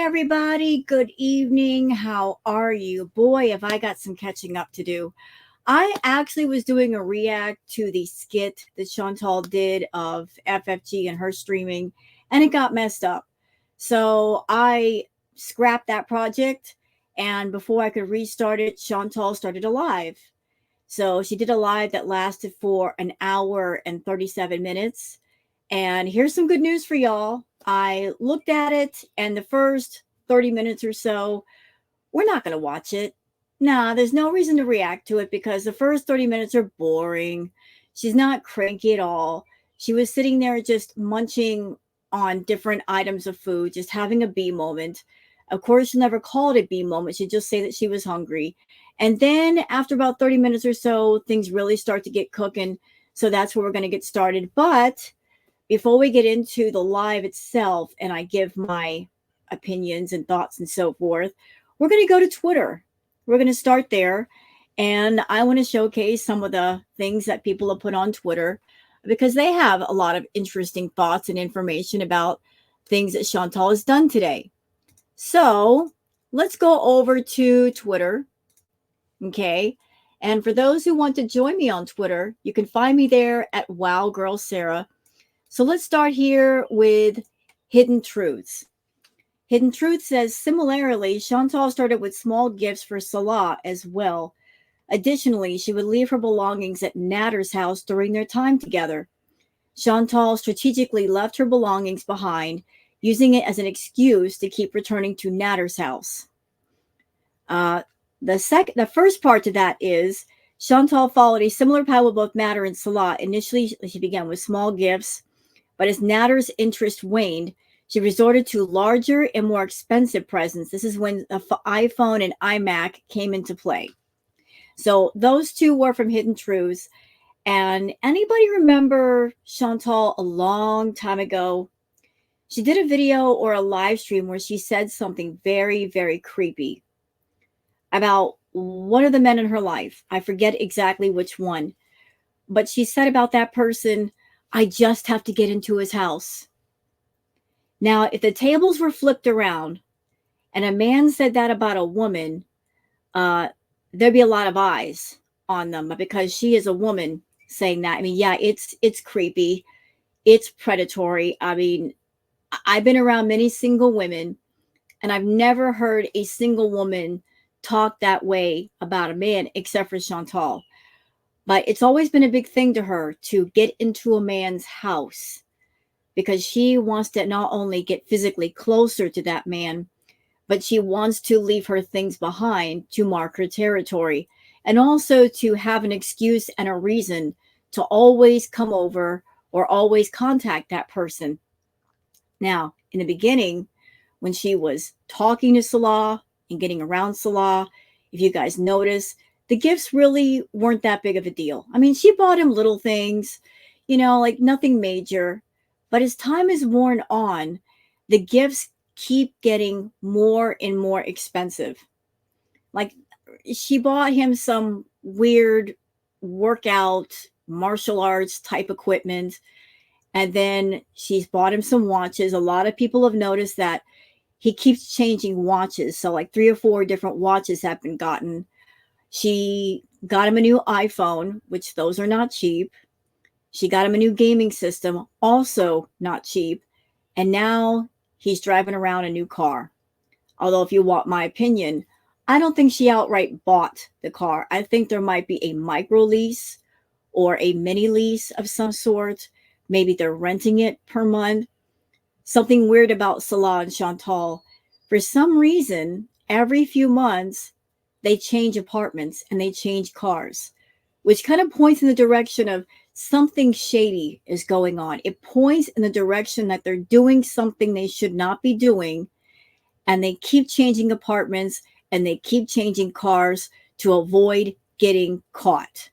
everybody. Good evening. How are you? Boy, have I got some catching up to do. I actually was doing a react to the skit that Chantal did of FFG and her streaming, and it got messed up. So I scrapped that project, and before I could restart it, Chantal started a live. So she did a live that lasted for an hour and 37 minutes. And here's some good news for y'all. I looked at it, and the first 30 minutes or so, we're not going to watch it. Nah, there's no reason to react to it because the first 30 minutes are boring. She's not cranky at all. She was sitting there just munching on different items of food, just having a bee moment. Of course, she'll never call it a bee moment. She'd just say that she was hungry. And then after about 30 minutes or so, things really start to get cooking. So that's where we're going to get started. But before we get into the live itself and I give my opinions and thoughts and so forth, we're going to go to Twitter. We're going to start there. And I want to showcase some of the things that people have put on Twitter because they have a lot of interesting thoughts and information about things that Chantal has done today. So let's go over to Twitter. Okay. And for those who want to join me on Twitter, you can find me there at Wow Girl Sarah. So let's start here with Hidden Truths. Hidden Truth says, similarly, Chantal started with small gifts for Salah as well. Additionally, she would leave her belongings at Natter's house during their time together. Chantal strategically left her belongings behind, using it as an excuse to keep returning to Natter's house. The first part to that is Chantal followed a similar path with both Natter and Salah. Initially, she began with small gifts, but as Natter's interest waned, she resorted to larger and more expensive presents. This is when the iPhone and iMac came into play. So those two were from Hidden Truths. And anybody remember Chantal a long time ago? She did a video or a live stream where she said something very, very creepy about one of the men in her life. I forget exactly which one. But she said about that person, I just have to get into his house. Now, if the tables were flipped around and a man said that about a woman, there'd be a lot of eyes on them. But because she is a woman saying that, I mean, yeah, it's creepy. It's predatory. I mean, I've been around many single women, and I've never heard a single woman talk that way about a man except for Chantal. But it's always been a big thing to her to get into a man's house because she wants to not only get physically closer to that man, but she wants to leave her things behind to mark her territory and also to have an excuse and a reason to always come over or always contact that person. Now, in the beginning, when she was talking to Salah and getting around Salah, if you guys notice, the gifts really weren't that big of a deal. I mean, she bought him little things, like nothing major. But as time is worn on, the gifts keep getting more and more expensive. Like she bought him some weird workout, martial arts type equipment. And then she's bought him some watches. A lot of people have noticed that he keeps changing watches. So like 3 or 4 different watches have been gotten. She got him a new iPhone, which those are not cheap. She got him a new gaming system, also not cheap. And now he's driving around a new car. Although if you want my opinion, I don't think she outright bought the car. I think there might be a micro lease or a mini lease of some sort. Maybe they're renting it per month. Something weird about Salah and Chantal. For some reason, every few months, they change apartments and they change cars, which kind of points in the direction of something shady is going on. It points in the direction that they're doing something they should not be doing. And they keep changing apartments and they keep changing cars to avoid getting caught.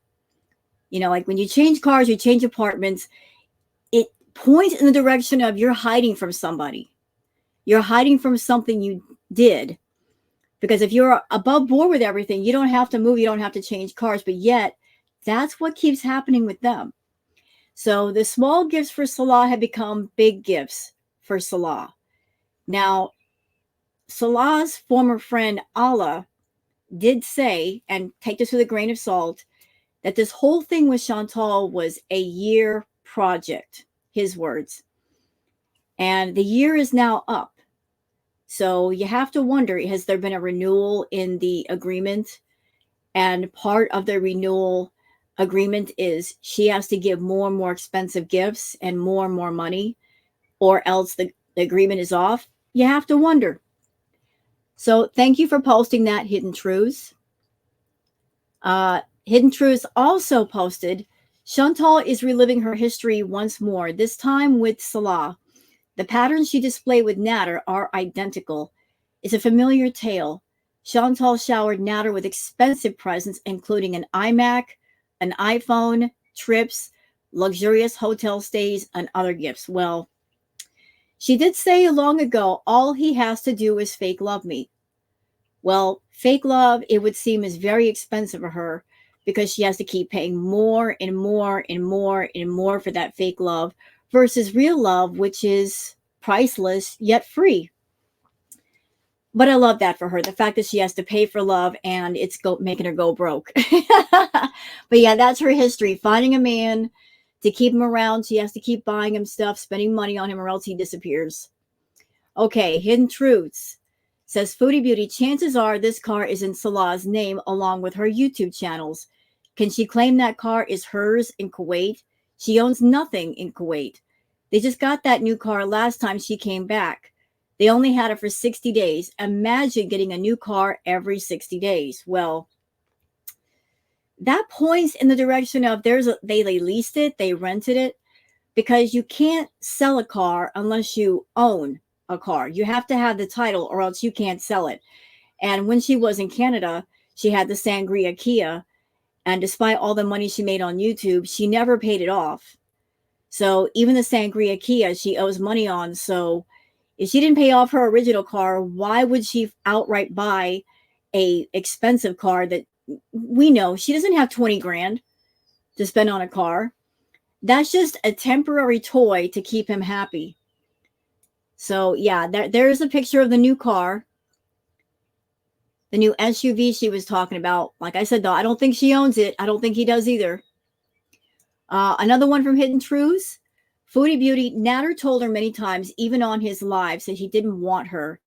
Like when you change cars, you change apartments, it points in the direction of you're hiding from somebody. You're hiding from something you did. Because if you're above board with everything, you don't have to move, you don't have to change cars. But yet, that's what keeps happening with them. So the small gifts for Salah have become big gifts for Salah. Now, Salah's former friend Allah did say, and take this with a grain of salt, that this whole thing with Chantal was a year project, his words. And the year is now up. So you have to wonder, has there been a renewal in the agreement? And part of the renewal agreement is she has to give more and more expensive gifts and more money, or else the agreement is off. You have to wonder. So thank you for posting that, Hidden Truths. Hidden Truths also posted, Chantal is reliving her history once more, this time with Salah. The patterns she displayed with Nader are identical. It's a familiar tale. Chantal showered Nader with expensive presents, including an iMac, an iPhone, trips, luxurious hotel stays, and other gifts. Well, she did say long ago, all he has to do is fake love me. Well, fake love, it would seem, is very expensive for her because she has to keep paying more and more and more and more for that fake love versus real love, which is priceless yet free. But I love that for her, the fact that she has to pay for love and it's making her go broke. But yeah, that's her history. Finding a man to keep him around, she has to keep buying him stuff, spending money on him, or else he disappears. Okay, Hidden Truths. Says Foodie Beauty, chances are this car is in Salah's name along with her YouTube channels. Can she claim that car is hers in Kuwait? She owns nothing in Kuwait. They just got that new car last time she came back. They only had it for 60 days. Imagine getting a new car every 60 days. Well, that points in the direction of they leased it, they rented it, because you can't sell a car unless you own a car. You have to have the title or else you can't sell it. And when she was in Canada, she had the Sangria Kia. And despite all the money she made on YouTube, she never paid it off. So even the Sangria Kia, she owes money on. So if she didn't pay off her original car, why would she outright buy a expensive car that we know she doesn't have 20 grand to spend on a car? That's just a temporary toy to keep him happy. So yeah, there's a picture of the new car, the new SUV she was talking about. Like I said, though, I don't think she owns it. I don't think he does either. Another one from Hidden Truths. Foodie Beauty, Nader told her many times, even on his lives, that he didn't want her.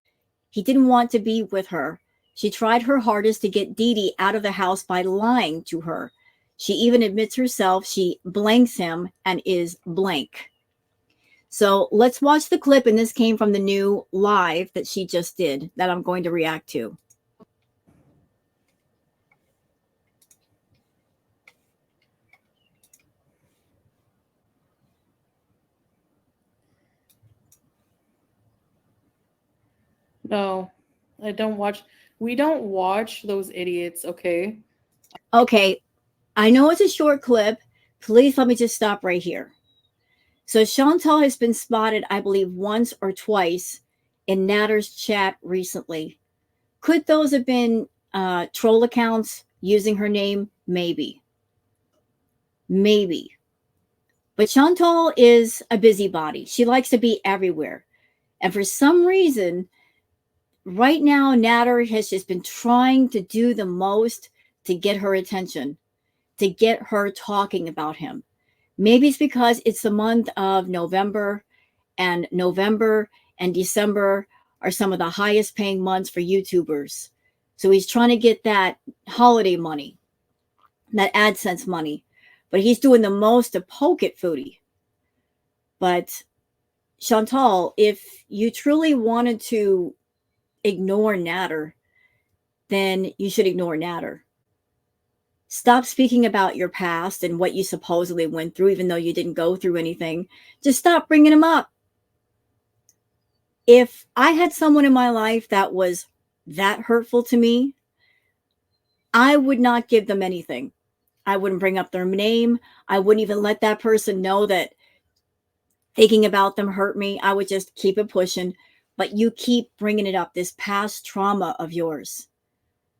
He didn't want to be with her. She tried her hardest to get Dee Dee out of the house by lying to her. She even admits herself she blanks him and is blank. So let's watch the clip, and this came from the new live that she just did that I'm going to react to. No, I don't watch. We don't watch those idiots, okay? Okay, I know it's a short clip. Please let me just stop right here. So Chantal has been spotted, I believe, once or twice in Natter's chat recently. Could those have been troll accounts using her name? Maybe. Maybe. But Chantal is a busybody. She likes to be everywhere. And for some reason, right now, Nader has just been trying to do the most to get her attention, to get her talking about him. Maybe it's because it's the month of November and December are some of the highest paying months for YouTubers. So he's trying to get that holiday money, that AdSense money, but he's doing the most to poke at Foodie. But Chantal, if you truly wanted to ignore Nader, then you should ignore Nader. Stop speaking about your past and what you supposedly went through, even though you didn't go through anything. Just stop bringing him up. If I had someone in my life that was that hurtful to me, I would not give them anything. I wouldn't bring up their name. I wouldn't even let that person know that thinking about them hurt me. I would just keep it pushing. But you keep bringing it up, this past trauma of yours.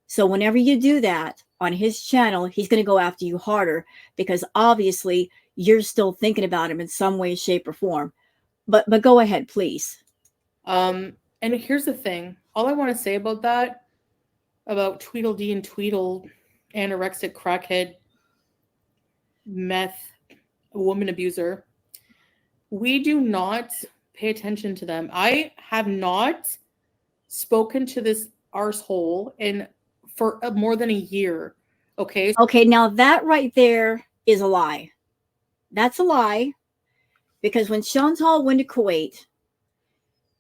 So whenever you do that on his channel, he's going to go after you harder because obviously you're still thinking about him in some way, shape, or form. But go ahead, please. And here's the thing. all I want to say about that, about Tweedledee and Tweedle, anorexic crackhead, meth, woman abuser, we do not pay attention to them. I have not spoken to this arsehole for more than a year. Okay. Okay, now that right there is a lie. That's a lie, because when Chantal went to Kuwait,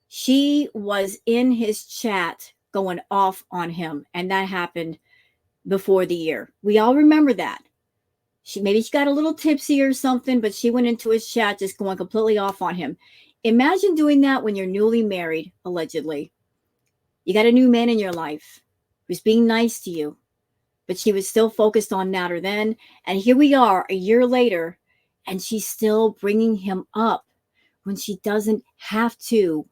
she was in his chat going off on him, and that happened before the year. We all remember that. Maybe she got a little tipsy or something, but she went into his chat just going completely off on him. Imagine doing that when you're newly married, allegedly. You got a new man in your life who's being nice to you, but she was still focused on Natter then. And here we are a year later, and she's still bringing him up when she doesn't have to.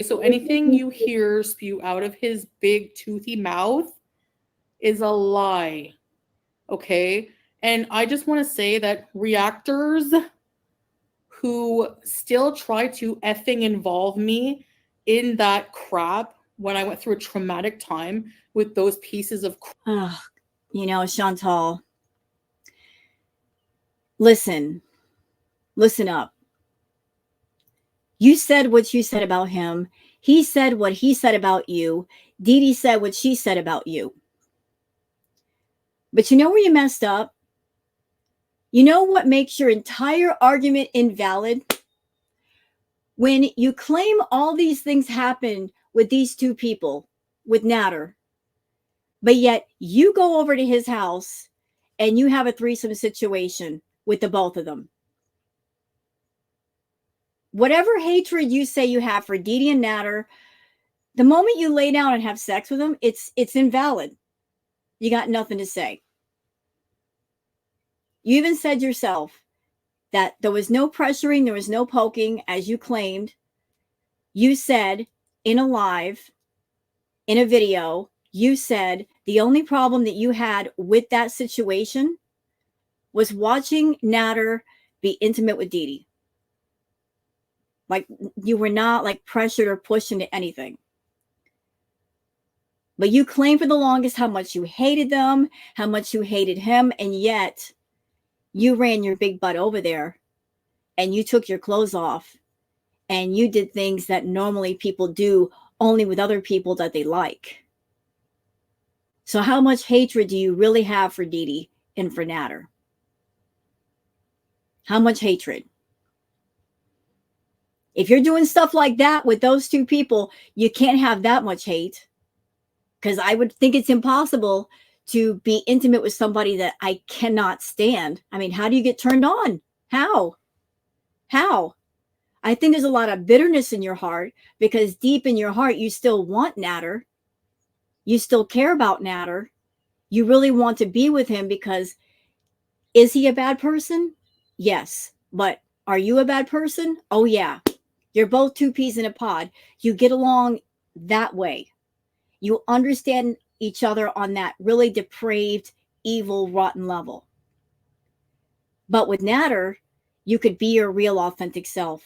So anything you hear spew out of his big toothy mouth is a lie. Okay? And I just want to say that reactors who still try to effing involve me in that crap when I went through a traumatic time with those pieces of crap. You know, Chantal, listen up. You said what you said about him. He said what he said about you. Dee Dee said what she said about you. But you know where you messed up? You know what makes your entire argument invalid? When you claim all these things happened with these two people, with Natter, but yet you go over to his house and you have a threesome situation with the both of them. Whatever hatred you say you have for Dee Dee and Natter, the moment you lay down and have sex with them, it's invalid. You got nothing to say. You even said yourself that there was no pressuring, there was no poking, as you claimed. You said in a live, in a video, you said the only problem that you had with that situation was watching Natter be intimate with Dee Dee. Like, you were not like pressured or pushed into anything. But you claimed for the longest how much you hated them, how much you hated him, and yet you ran your big butt over there and you took your clothes off and you did things that normally people do only with other people that they like. So how much hatred do you really have for Dee Dee and for Natter? How much hatred? If you're doing stuff like that with those two people, you can't have that much hate. Because I would think it's impossible to be intimate with somebody that I cannot stand. I mean, how do you get turned on? How? I think there's a lot of bitterness in your heart because deep in your heart, you still want Natter. You still care about Natter. You really want to be with him because is he a bad person? Yes. But are you a bad person? Oh, yeah. You're both two peas in a pod. You get along that way. You understand each other on that really depraved, evil, rotten level. But with Natter, you could be your real, authentic self.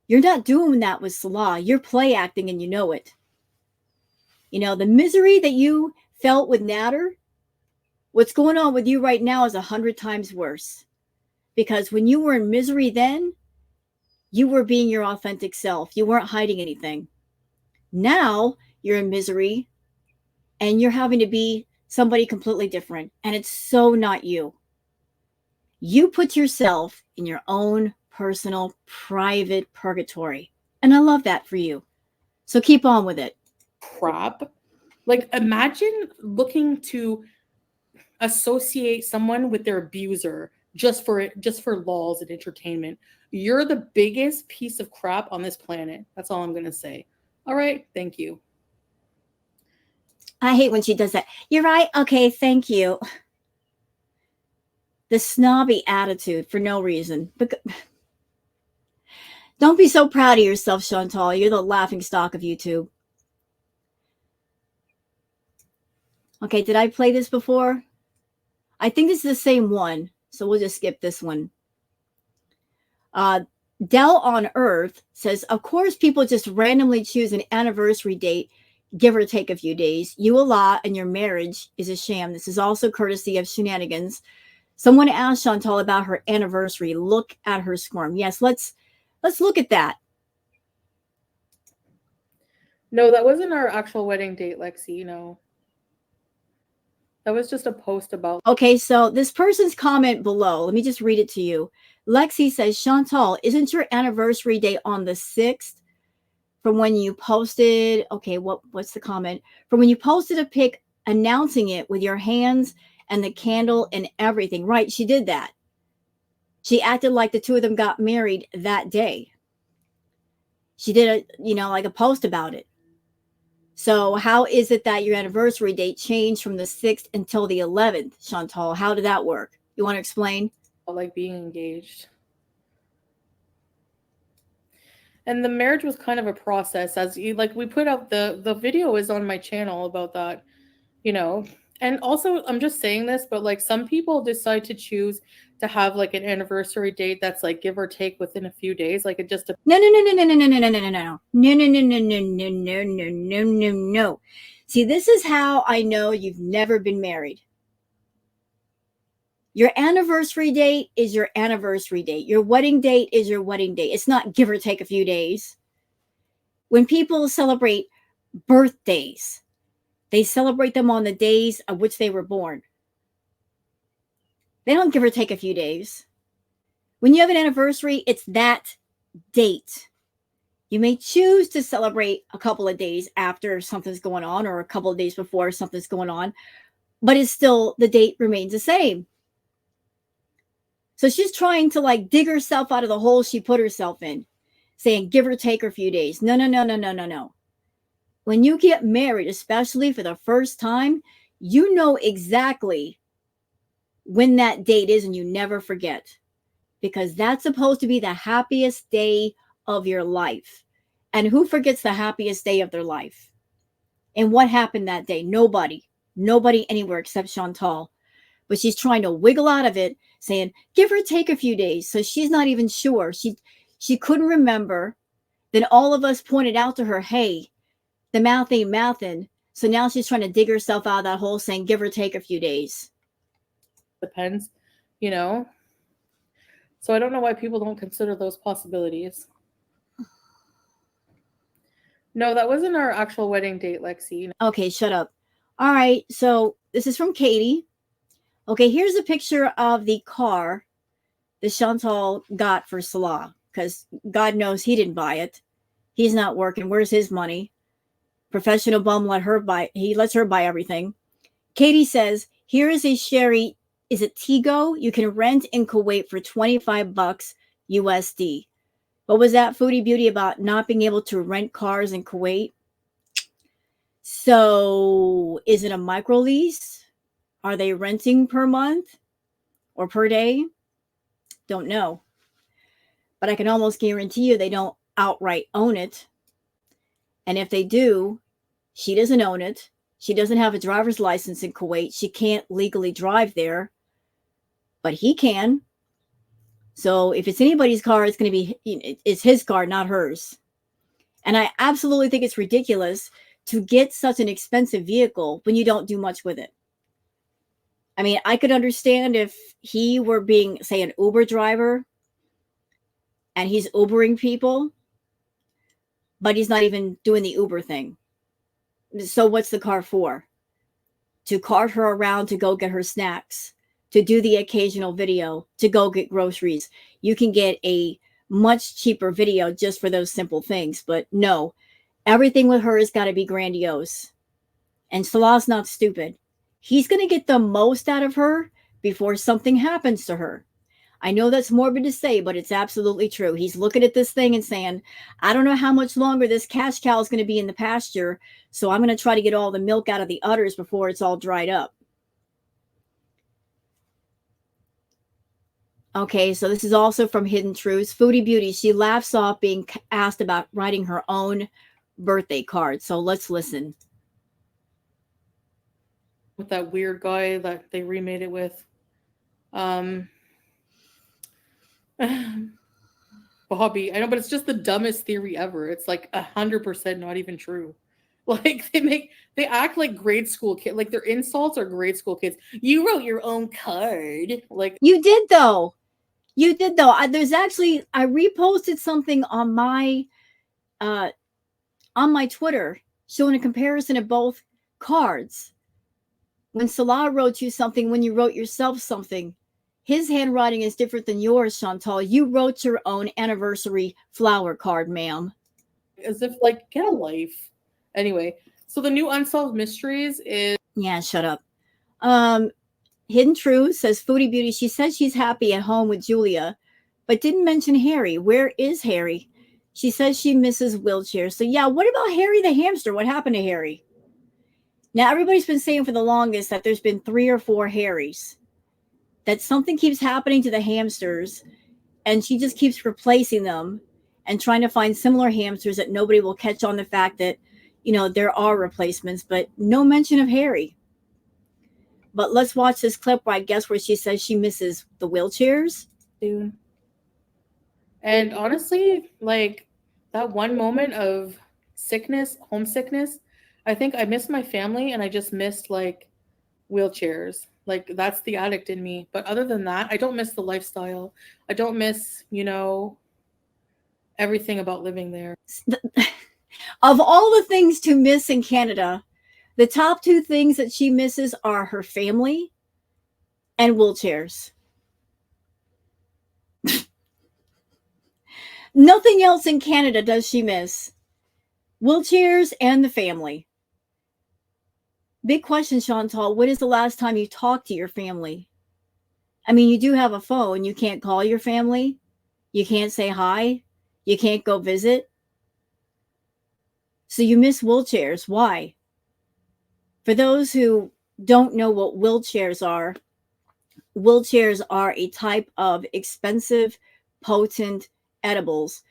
You're not doing that with Salah. You're play acting and you know it. You know, the misery that you felt with Natter, what's going on with you right now is 100 times worse. Because when you were in misery then, you were being your authentic self. You weren't hiding anything. Now you're in misery and you're having to be somebody completely different. And it's so not you. You put yourself in your own personal, private purgatory. And I love that for you. So keep on with it. Crap. Like, imagine looking to associate someone with their abuser just for lols and entertainment. You're the biggest piece of crap on this planet. That's all I'm going to say. All right. Thank you. I hate when she does that. You're right. Okay. Thank you. The snobby attitude for no reason. But don't be so proud of yourself, Chantal. You're the laughing stock of YouTube. Okay, did I play this before? I think this is the same one, so we'll just skip this one. Dell on Earth says, of course, people just randomly choose an anniversary date, give or take a few days. You a lot, and your marriage is a sham. This is also courtesy of Shenanigans. Someone asked Chantal about her anniversary. Look at her squirm. Yes, let's look at that. No, that wasn't our actual wedding date, Lexi. No. That was just a post about. Okay, so this person's comment below, let me just read it to you. Lexi says, Chantal, isn't your anniversary date on the 6th from when you posted? Okay, what's the comment? From when you posted a pic announcing it with your hands and the candle and everything. Right, she did that. She acted like the two of them got married that day. She did like a post about it. So how is it that your anniversary date changed from the 6th until the 11th, Chantal? How did that work? You want to explain? Like being engaged. And the marriage was kind of a process, as you like we put out the video is on my channel about that, you know. And also I'm just saying this, but like some people decide to choose to have like an anniversary date that's like give or take within a few days. Like it just No. See, this is how I know you've never been married. Your anniversary date is your anniversary date. Your wedding date is your wedding date. It's not give or take a few days. When people celebrate birthdays, they celebrate them on the days of which they were born. They don't give or take a few days. When you have an anniversary, it's that date. You may choose to celebrate a couple of days after something's going on or a couple of days before something's going on, but it's still, the date remains the same. So she's trying to like dig herself out of the hole she put herself in, saying give or take a few days. No. When you get married, especially for the first time, you know exactly when that date is and you never forget, because that's supposed to be the happiest day of your life. And who forgets the happiest day of their life? And what happened that day? Nobody anywhere except Chantal. But she's trying to wiggle out of it, saying, give or take a few days. So she's not even sure. She couldn't remember. Then all of us pointed out to her, hey, the math ain't mathin'. So now she's trying to dig herself out of that hole, saying, give or take a few days. depends, you know. So I don't know why people don't consider those possibilities. No, that wasn't our actual wedding date, Lexi. Okay, shut up. All right, so this is from Katie. Okay, here's a picture of the car that Chantal got for Salah, because God knows he didn't buy it. He's not working. Where's his money? Professional bum he lets her buy everything. Katie says, here is a Sherry, is it Tigo? You can rent in Kuwait for $25 USD. What was that Foodie Beauty about not being able to rent cars in Kuwait? So is it a micro lease? Are they renting per month or per day? Don't know. But I can almost guarantee you they don't outright own it. And if they do, she doesn't own it. She doesn't have a driver's license in Kuwait. She can't legally drive there, but he can. So if it's anybody's car, it's going to be, it's his car, not hers. And I absolutely think it's ridiculous to get such an expensive vehicle when you don't do much with it. I mean, I could understand if he were being, say, an Uber driver and he's Ubering people, but he's not even doing the Uber thing. So what's the car for? To cart her around to go get her snacks, to do the occasional video, to go get groceries. You can get a much cheaper video just for those simple things. But no, everything with her has got to be grandiose. And Salah's not stupid. He's going to get the most out of her before something happens to her. I know that's morbid to say, but it's absolutely true. He's looking at this thing and saying, I don't know how much longer this cash cow is going to be in the pasture, so I'm going to try to get all the milk out of the udders before it's all dried up. Okay, so this is also from Hidden Truths. Foodie Beauty, she laughs off being asked about writing her own birthday card. So let's listen. With that weird guy that they remade it with. Bobby. I know, but it's just the dumbest theory ever. It's like 100% not even true. Like they act like grade school kids. Like their insults are grade school kids. You wrote your own card. Like You did though. You did though. There's actually I reposted something uh on my Twitter showing a comparison of both cards. When Salah wrote you something, when you wrote yourself something, his handwriting is different than yours, Chantal. You wrote your own anniversary flower card, ma'am. as if like get a life. Anyway, so the new unsolved mysteries is Yeah, shut up. Um, Hidden Truth says Foodie Beauty. She says she's happy at home with Julia, but didn't mention Harry. Where is Harry? She says she misses wheelchairs. So yeah, what about Harry the hamster? What happened to Harry? Now everybody's been saying for the longest that there's been 3 or 4 Harrys. That something keeps happening to the hamsters, and she just keeps replacing them and trying to find similar hamsters that nobody will catch on the fact that, there are replacements, but no mention of Harry. But let's watch this clip where I guess where she says she misses the wheelchairs. dude. And honestly, like that one moment of sickness, homesickness, I think I missed my family and I just missed like wheelchairs. Like that's the addict in me. But other than that, I don't miss the lifestyle. I don't miss, everything about living there. Of all the things to miss in Canada, the top 2 things that she misses are her family and wheelchairs. Nothing else in Canada does she miss. Wheelchairs and the family. Big question, Chantal. When is the last time you talked to your family? I mean, you do have a phone. You can't call your family. You can't say hi. You can't go visit. So you miss wheelchairs. Why? For those who don't know what wheelchairs are a type of expensive, potent edibles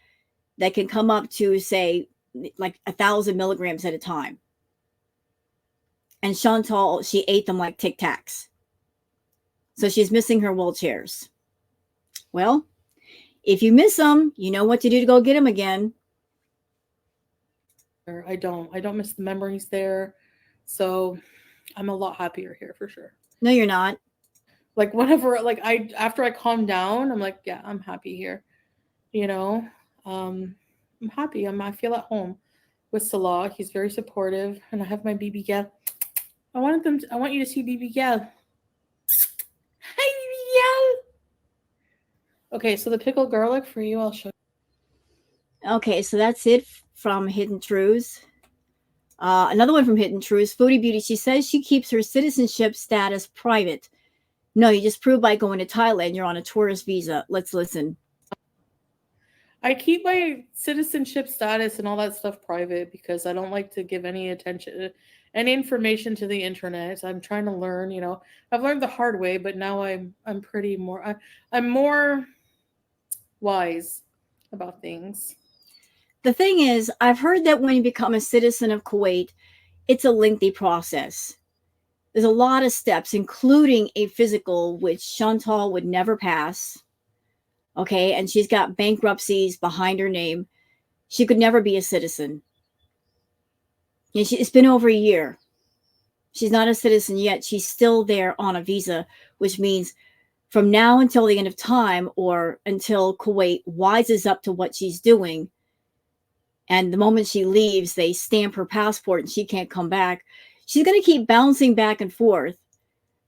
that can come up to, say, like 1,000 milligrams at a time. And Chantal, she ate them like Tic Tacs. So she's missing her wheelchairs. Well, if you miss them, you know what to do to go get them again. I don't miss the memories there. So I'm a lot happier here for sure. No, you're not. Like whenever like after I calm down, I'm like, yeah, I'm happy here. You know? I'm happy. I feel at home with Salah. He's very supportive and I have my BB gal. I want you to see BB gal. Hi BB gal. Okay, so the pickled garlic for you, I'll show you. Okay, so that's it from Hidden Truths. Another one from Hidden Truths, Foodie Beauty. She says she keeps her citizenship status private. No, you just prove by going to Thailand you're on a tourist visa. Let's listen. I keep my citizenship status and all that stuff private because I don't like to give any attention, any information to the internet. I'm trying to learn. I've learned the hard way, but now I'm pretty more. I'm more wise about things. The thing is, I've heard that when you become a citizen of Kuwait, it's a lengthy process. There's a lot of steps, including a physical, which Chantal would never pass. Okay, and she's got bankruptcies behind her name. She could never be a citizen. And it's been over a year. She's not a citizen yet. She's still there on a visa, which means from now until the end of time or until Kuwait wises up to what she's doing, and the moment she leaves, they stamp her passport and she can't come back. She's going to keep bouncing back and forth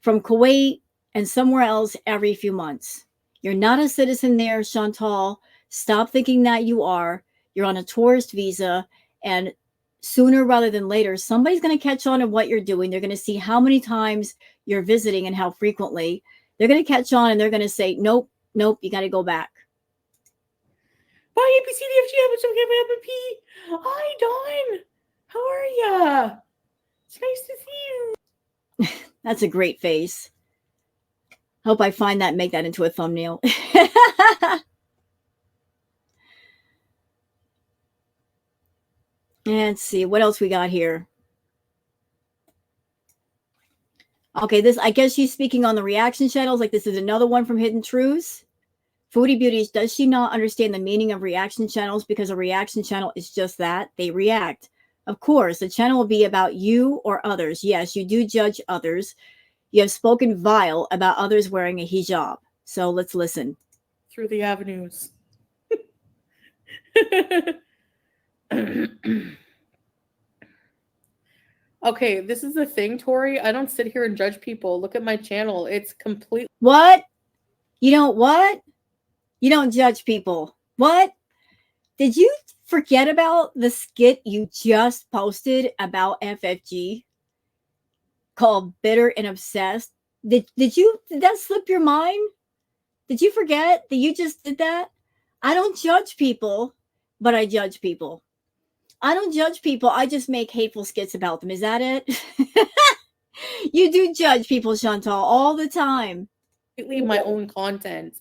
from Kuwait and somewhere else every few months. You're not a citizen there, Chantal. Stop thinking that you are. You're on a tourist visa, and sooner rather than later, somebody's going to catch on to what you're doing. They're going to see how many times you're visiting and how frequently. They're going to catch on, and they're going to say, nope, you got to go back. Bye, ABCDFG. Hi, Dawn. How are ya? It's nice to see you. That's a great face. Hope I find that and make that into a thumbnail. Let's see what else we got here. Okay, I guess she's speaking on the reaction channels. Like this is another one from Hidden Truths. Foodie Beauties, does she not understand the meaning of reaction channels? Because a reaction channel is just that. They react. Of course, the channel will be about you or others. Yes, you do judge others. You have spoken vile about others wearing a hijab. So let's listen. Through the avenues. Okay, this is the thing, Tori. I don't sit here and judge people. Look at my channel. It's completely. What? You don't what? You don't judge people. What? Did you forget about the skit you just posted about FFG called Bitter and Obsessed? Did that slip your mind? Did you forget that you just did that? I don't judge people, but I judge people. I don't judge people. I just make hateful skits about them. Is that it? You do judge people, Chantal, all the time. My own content.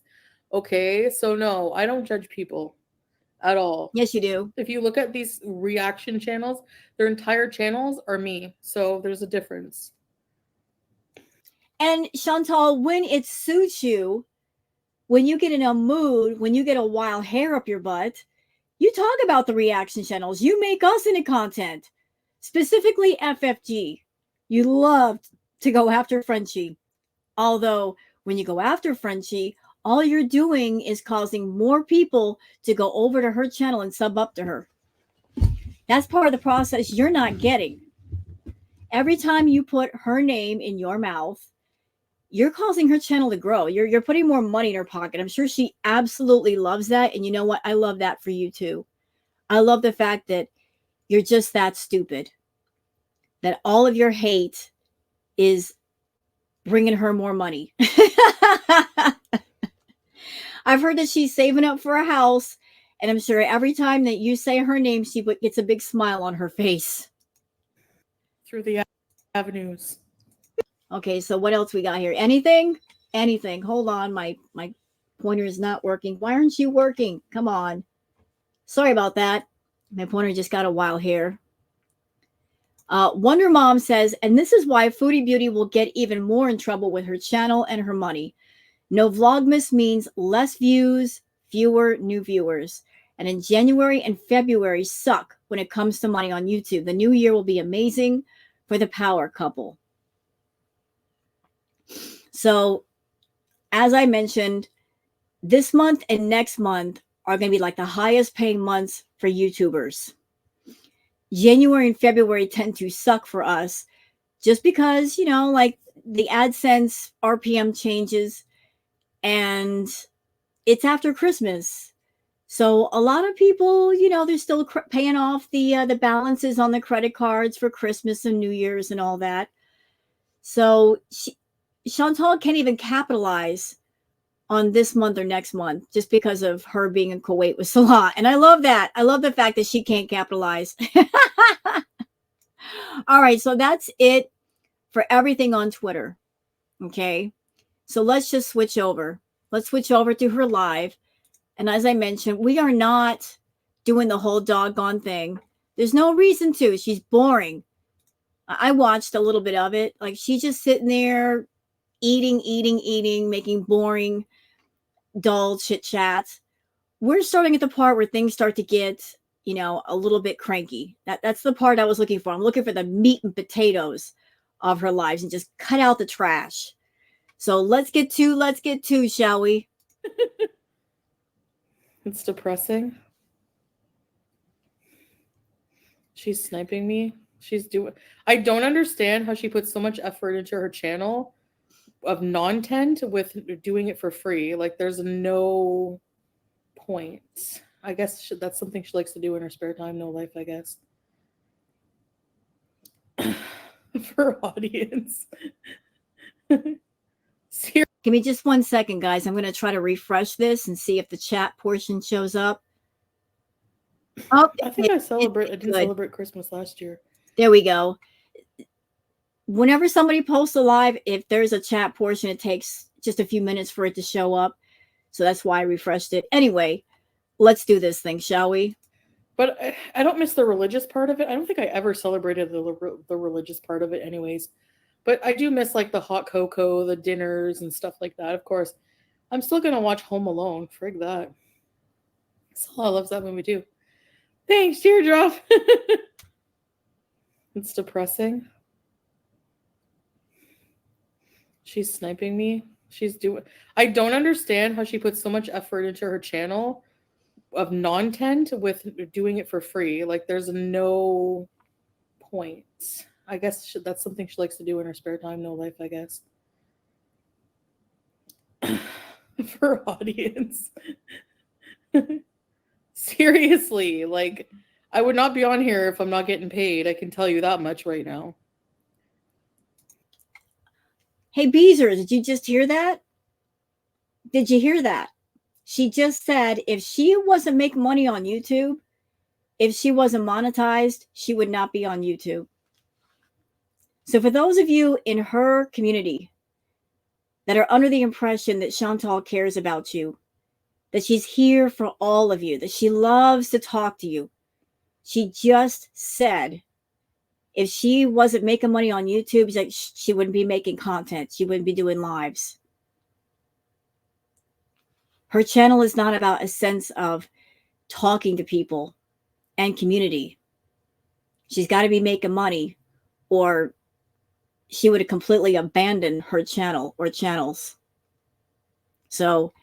Okay, so no, I don't judge people at all. Yes, you do. If you look at these reaction channels, their entire channels are me. So there's a difference. And Chantal, when it suits you, when you get in a mood, when you get a wild hair up your butt, you talk about the reaction channels. You make us into content, specifically FFG. You love to go after Frenchie. Although when you go after Frenchie, all you're doing is causing more people to go over to her channel and sub up to her. That's part of the process you're not getting. Every time you put her name in your mouth, you're causing her channel to grow. You're putting more money in her pocket. I'm sure she absolutely loves that. And you know what? I love that for you too. I love the fact that you're just that stupid, that all of your hate is bringing her more money. I've heard that she's saving up for a house, and I'm sure every time that you say her name, she gets a big smile on her face. Through the avenues. Okay, so what else we got here? Anything? Anything. Hold on, my pointer is not working. Why aren't you working? Come on. Sorry about that. My pointer just got a wild hair. Wonder Mom says, and this is why Foodie Beauty will get even more in trouble with her channel and her money. No Vlogmas means less views, fewer new viewers. And in January and February suck when it comes to money on YouTube. The new year will be amazing for the power couple. So, as I mentioned, this month and next month are going to be like the highest paying months for YouTubers. January and February tend to suck for us just because, you know, like the AdSense RPM changes and it's after Christmas. So a lot of people, you know, they're still paying off the balances on the credit cards for Christmas and New Year's and all that. So Chantal can't even capitalize on this month or next month just because of her being in Kuwait with Salah. And I love that. I love the fact that she can't capitalize. All right, so that's it for everything on Twitter. Okay, so let's just switch over. Let's switch over to her live. And as I mentioned, we are not doing the whole doggone thing. There's no reason to. She's boring. I watched a little bit of it. Like she's just sitting there eating, making boring, dull chit chats. We're starting at the part where things start to get, you know, a little bit cranky. That's the part I was looking for. I'm looking for the meat and potatoes of her lives and just cut out the trash. So let's get to, shall we? It's depressing. She's sniping me. I don't understand how she puts so much effort into her channel of non-tent with doing it for free. Like there's no point. I guess that's something she likes to do in her spare time. No life, I guess. For audience. Give me just 1 second, guys. I'm going to try to refresh this and see if the chat portion shows up. Oh, I think I didn't celebrate Christmas last year. There we go. Whenever somebody posts a live, if there's a chat portion, it takes just a few minutes for it to show up. So that's why I refreshed it. Anyway, let's do this thing, shall we? But I don't miss the religious part of it. I don't think I ever celebrated the religious part of it anyways. But I do miss like the hot cocoa, the dinners and stuff like that. Of course, I'm still gonna watch Home Alone. Frig that. Salah loves that movie too. Thanks, teardrop. It's depressing. She's sniping me. She's doing. I don't understand how she puts so much effort into her channel of non-tent with doing it for free. Like, there's no point. I guess that's something she likes to do in her spare time. No life, I guess. For audience. Seriously, like, I would not be on here if I'm not getting paid. I can tell you that much right now. Hey, Beezer, did you just hear that? Did you hear that? She just said if she wasn't making money on YouTube, if she wasn't monetized, she would not be on YouTube. So for those of you in her community that are under the impression that Chantal cares about you, that she's here for all of you, that she loves to talk to you, she just said if she wasn't making money on YouTube, she wouldn't be making content. She wouldn't be doing lives. Her channel is not about a sense of talking to people and community. She's got to be making money, or she would have completely abandoned her channel or channels. So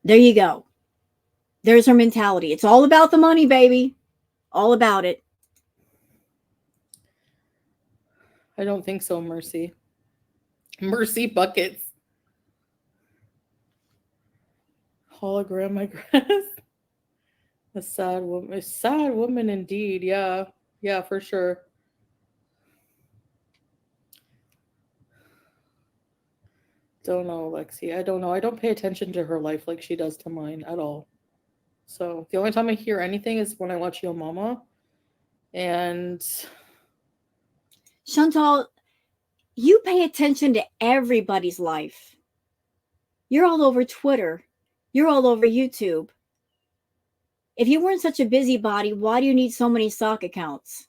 there you go. There's her mentality. It's all about the money, baby. All about it. I don't think so, Mercy. Mercy buckets. Hologram, I guess. A sad woman. A sad woman indeed. Yeah. Yeah, for sure. Don't know, Lexi. I don't know. I don't pay attention to her life like she does to mine at all. So the only time I hear anything is when I watch Yo Mama. And Chantal, you pay attention to everybody's life. You're all over Twitter. You're all over YouTube. If you weren't such a busybody, why do you need so many sock accounts?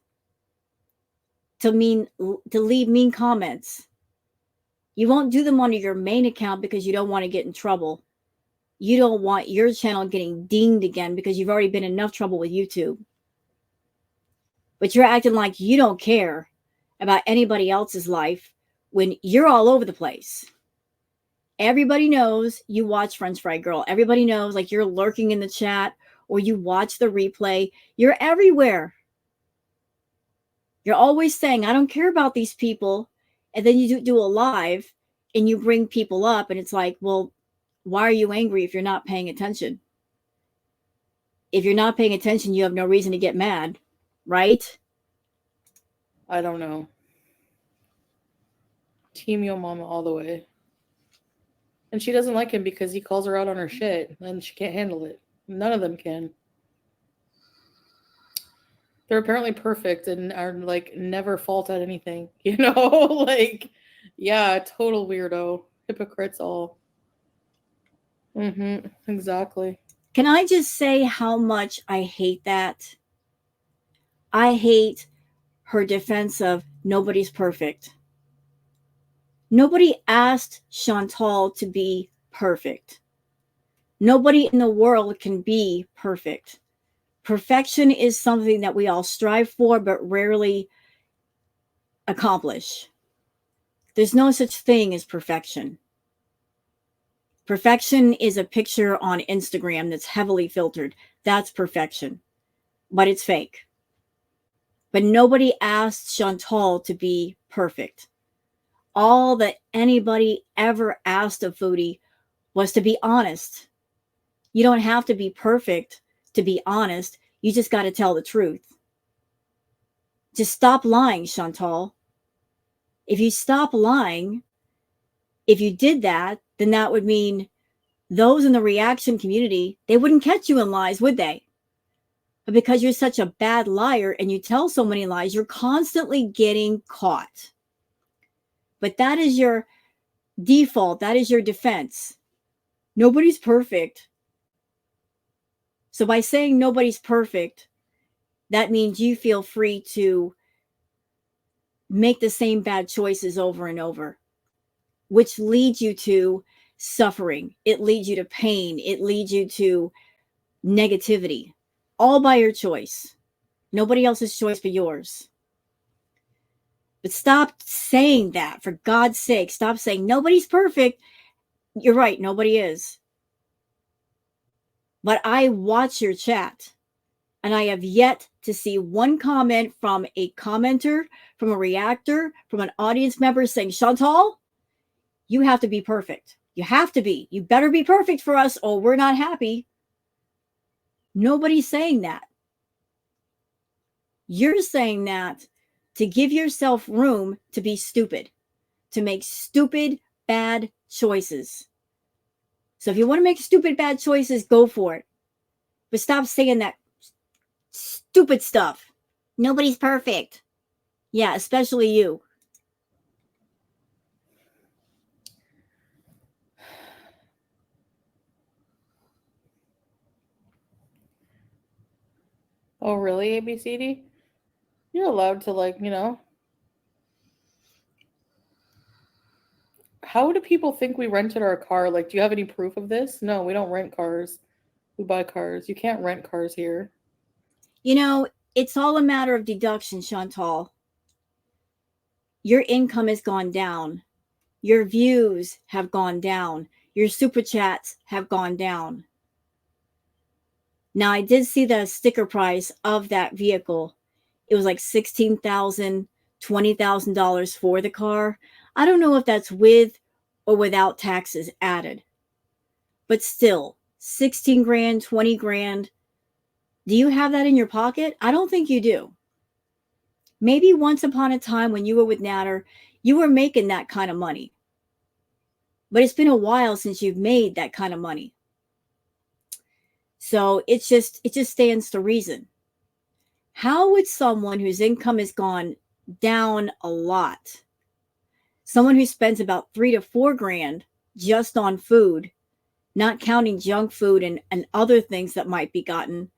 To leave mean comments. You won't do them on your main account because you don't want to get in trouble. You don't want your channel getting dinged again because you've already been in enough trouble with YouTube. But you're acting like you don't care about anybody else's life when you're all over the place. Everybody knows you watch French Fry Girl. Everybody knows, like, you're lurking in the chat or you watch the replay. You're everywhere. You're always saying, I don't care about these people. And then you do a live and you bring people up and it's like, well, why are you angry if you're not paying attention? If you're not paying attention, you have no reason to get mad, right? I don't know. Team Yo Mama all the way. And she doesn't like him because he calls her out on her shit and she can't handle it. None of them can. They're apparently perfect and are like never fault at anything, you know? Like, yeah, total weirdo. Hypocrites all. Exactly. Can I just say how much I hate that? I hate her defense of nobody's perfect. Nobody asked Chantal to be perfect. Nobody in the world can be perfect. Perfection is something that we all strive for, but rarely accomplish. There's no such thing as perfection. Perfection is a picture on Instagram that's heavily filtered. That's perfection, but it's fake. But nobody asked Chantal to be perfect. All that anybody ever asked of Foodie was to be honest. You don't have to be perfect to be honest. You just got to tell the truth. Just stop lying, Chantal. If you stop lying, if you did that, then that would mean those in the reaction community, they wouldn't catch you in lies, would they? But because you're such a bad liar and you tell so many lies, you're constantly getting caught. But that is your default. That is your defense. Nobody's perfect. So by saying nobody's perfect, that means you feel free to make the same bad choices over and over, which leads you to suffering. It leads you to pain. It leads you to negativity, all by your choice. Nobody else's choice but yours. But stop saying that, for God's sake. Stop saying nobody's perfect. You're right, nobody is. But I watch your chat, and I have yet to see one comment from a commenter, from a reactor, from an audience member saying, Chantal, you have to be perfect. You have to be. You better be perfect for us, or we're not happy. Nobody's saying that. You're saying that to give yourself room to be stupid, to make stupid, bad choices. So if you want to make stupid, bad choices, go for it. But stop saying that stupid stuff. Nobody's perfect. Yeah, especially you. Oh, really, ABCD? You're allowed to, like, how do people think we rented our car? Like, do you have any proof of this? No, we don't rent cars. We buy cars. You can't rent cars here. You know, it's all a matter of deduction, Chantal. Your income has gone down. Your views have gone down. Your super chats have gone down. Now, I did see the sticker price of that vehicle. It was like $16,000, $20,000 for the car. I don't know if that's with or without taxes added. But still, 16 grand, 20 grand. Do you have that in your pocket? I don't think you do. Maybe once upon a time when you were with Natter, you were making that kind of money. But it's been a while since you've made that kind of money. So it just stands to reason. How would someone whose income has gone down a lot, someone who spends about 3 to 4 grand just on food, not counting junk food and other things that might be gotten,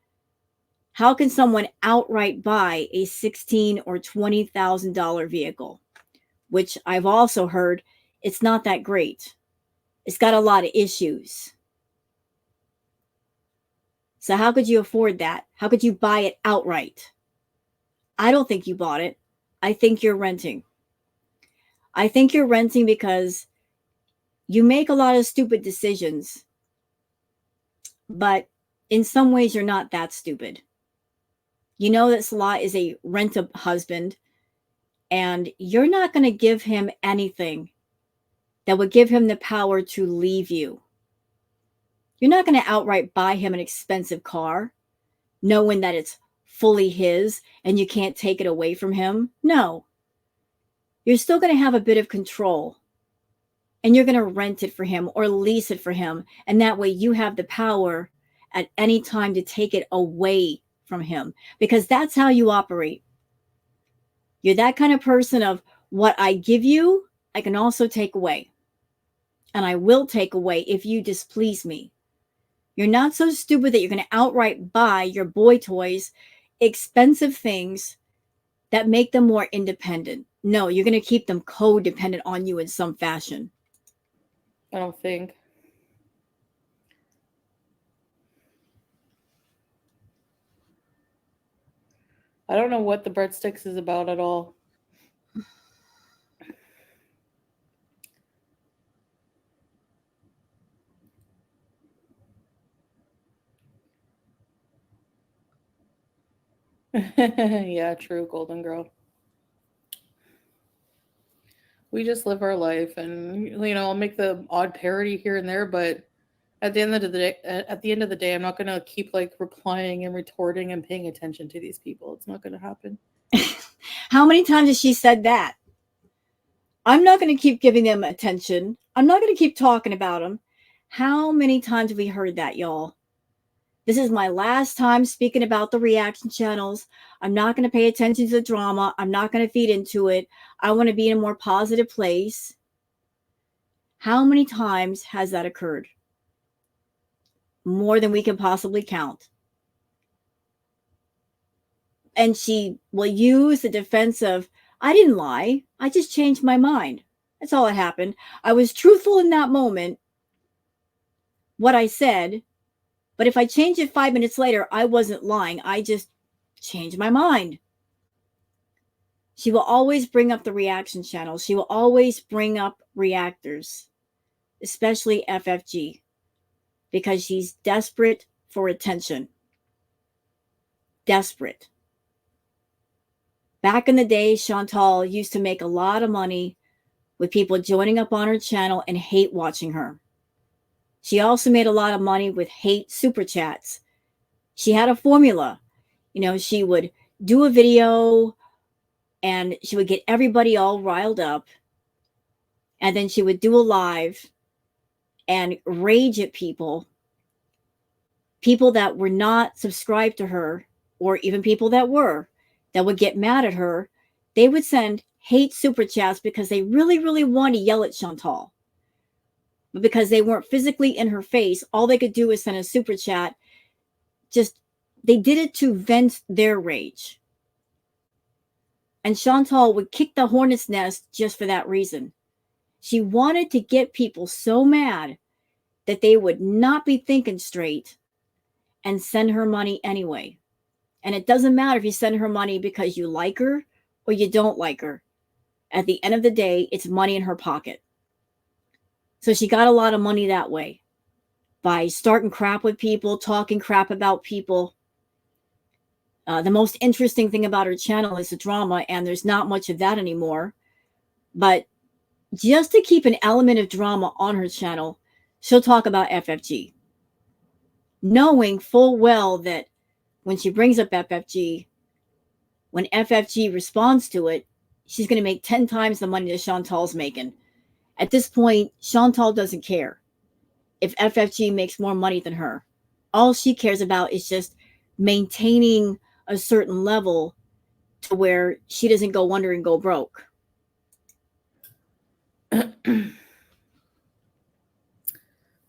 how can someone outright buy a $16,000 or $20,000 vehicle? Which I've also heard it's not that great. It's got a lot of issues. So how could you afford that? How could you buy it outright? I don't think you bought it. I think you're renting. I think you're renting because you make a lot of stupid decisions, but in some ways you're not that stupid. You know that Salah is a rent-a-husband, and you're not going to give him anything that would give him the power to leave you. You're not going to outright buy him an expensive car, knowing that it's fully his and you can't take it away from him. No. You're still going to have a bit of control, and you're going to rent it for him or lease it for him. And that way you have the power at any time to take it away from him, because that's how you operate. You're that kind of person of, what I give you, I can also take away. And I will take away if you displease me. You're not so stupid that you're going to outright buy your boy toys expensive things that make them more independent. No, you're going to keep them codependent on you in some fashion. I don't think. I don't know what the breadsticks is about at all. Yeah, true, Golden Girl. We just live our life, and I'll make the odd parody here and there, but at the end of the day, I'm not gonna keep like replying and retorting and paying attention to these people. It's not gonna happen. How many times has she said that? I'm not going to keep giving them attention. I'm not going to keep talking about them. How many times have we heard that, y'all? This is my last time speaking about the reaction channels. I'm not going to pay attention to the drama. I'm not going to feed into it. I want to be in a more positive place. How many times has that occurred? More than we can possibly count. And she will use the defense of, I didn't lie. I just changed my mind. That's all that happened. I was truthful in that moment, what I said, but if I change it 5 minutes later, I wasn't lying. I just changed my mind. She will always bring up the reaction channel. She will always bring up reactors, especially FFG, because she's desperate for attention. Desperate. Back in the day, Chantal used to make a lot of money with people joining up on her channel and hate watching her. She also made a lot of money with hate super chats. She had a formula. She would do a video and she would get everybody all riled up. And then she would do a live and rage at people that were not subscribed to her, or even people that were, that would get mad at her. They would send hate super chats because they really, really want to yell at Chantal. But because they weren't physically in her face, all they could do was send a super chat. They did it to vent their rage. And Chantal would kick the hornet's nest just for that reason. She wanted to get people so mad that they would not be thinking straight and send her money anyway. And it doesn't matter if you send her money because you like her or you don't like her. At the end of the day, it's money in her pocket. So she got a lot of money that way, by starting crap with people, talking crap about people. The most interesting thing about her channel is the drama, and there's not much of that anymore. But just to keep an element of drama on her channel, she'll talk about FFG, knowing full well that when she brings up FFG, when FFG responds to it, she's going to make 10 times the money that Chantal's making. At this point, Chantal doesn't care if FFG makes more money than her. All she cares about is just maintaining a certain level to where she doesn't go under and go broke.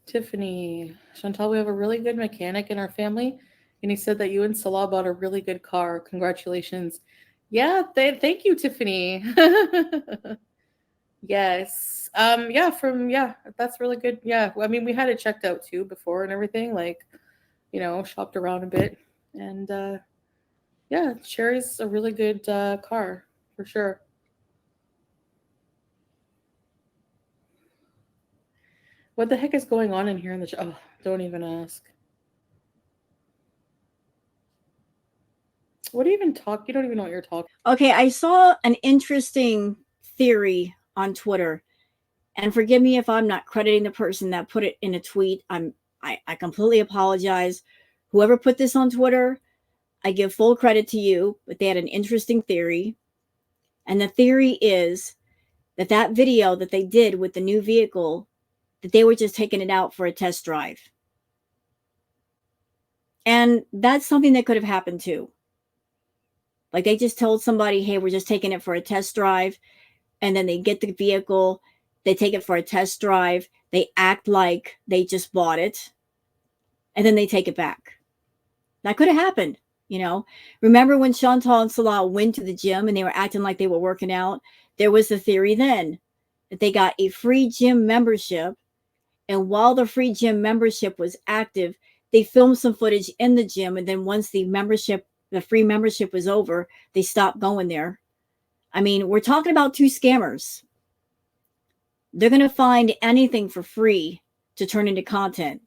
Tiffany, Chantal, we have a really good mechanic in our family, and he said that you and Salah bought a really good car. Congratulations. Yeah, thank you, Tiffany. Yes. Yeah, that's really good. Yeah. I mean, we had it checked out too before and everything, like, shopped around a bit. And yeah, Cherry's a really good car for sure. What the heck is going on in here in the oh, don't even ask. What do you even talk? You don't even know what you're talking. Okay, I saw an interesting theory on Twitter, and forgive me if I'm not crediting the person that put it in a tweet. I completely apologize. Whoever put this on Twitter, I give full credit to you, but they had an interesting theory. And the theory is that video that they did with the new vehicle, that they were just taking it out for a test drive. And that's something that could have happened too. Like, they just told somebody, hey, we're just taking it for a test drive. And then they get the vehicle, they take it for a test drive, they act like they just bought it, and then they take it back. That could have happened. Remember when Chantal and Salah went to the gym and they were acting like they were working out? There was the theory then that they got a free gym membership, and while the free gym membership was active, they filmed some footage in the gym, and then once the free membership was over, they stopped going there. I mean, we're talking about two scammers. They're going to find anything for free to turn into content.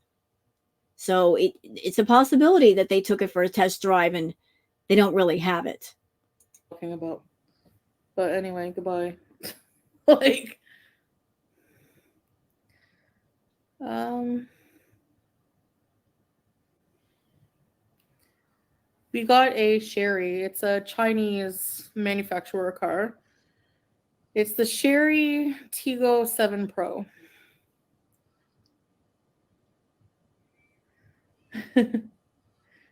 So it's a possibility that they took it for a test drive and they don't really have it. Talking about. But anyway, goodbye. Like, we got a Sherry. It's a Chinese manufacturer car. It's the Sherry Tigo 7 Pro.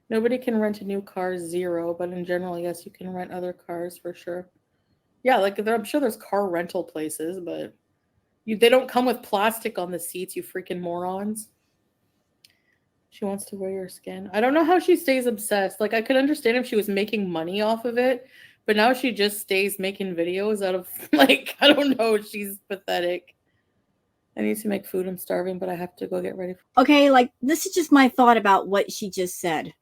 Nobody can rent a new car, zero, but in general, yes, you can rent other cars for sure. Yeah, like I'm sure there's car rental places, but they don't come with plastic on the seats, you freaking morons. She wants to wear your skin. I don't know how she stays obsessed. Like, I could understand if she was making money off of it, but now she just stays making videos out of, like, I don't know, she's pathetic. I need to make food. I'm starving, but I have to go get ready. Okay, like this is just my thought about what she just said.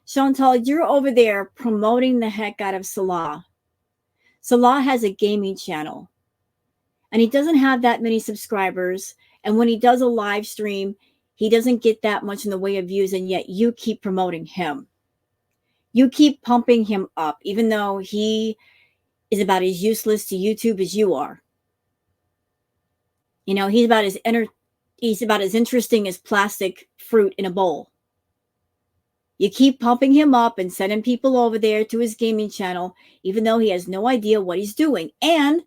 Chantal, you're over there promoting the heck out of Salah. Salah has a gaming channel and he doesn't have that many subscribers. And when he does a live stream, he doesn't get that much in the way of views. And yet you keep promoting him. You keep pumping him up, even though he is about as useless to YouTube as you are. You know, he's about as interesting as plastic fruit in a bowl. You keep pumping him up and sending people over there to his gaming channel, even though he has no idea what he's doing. And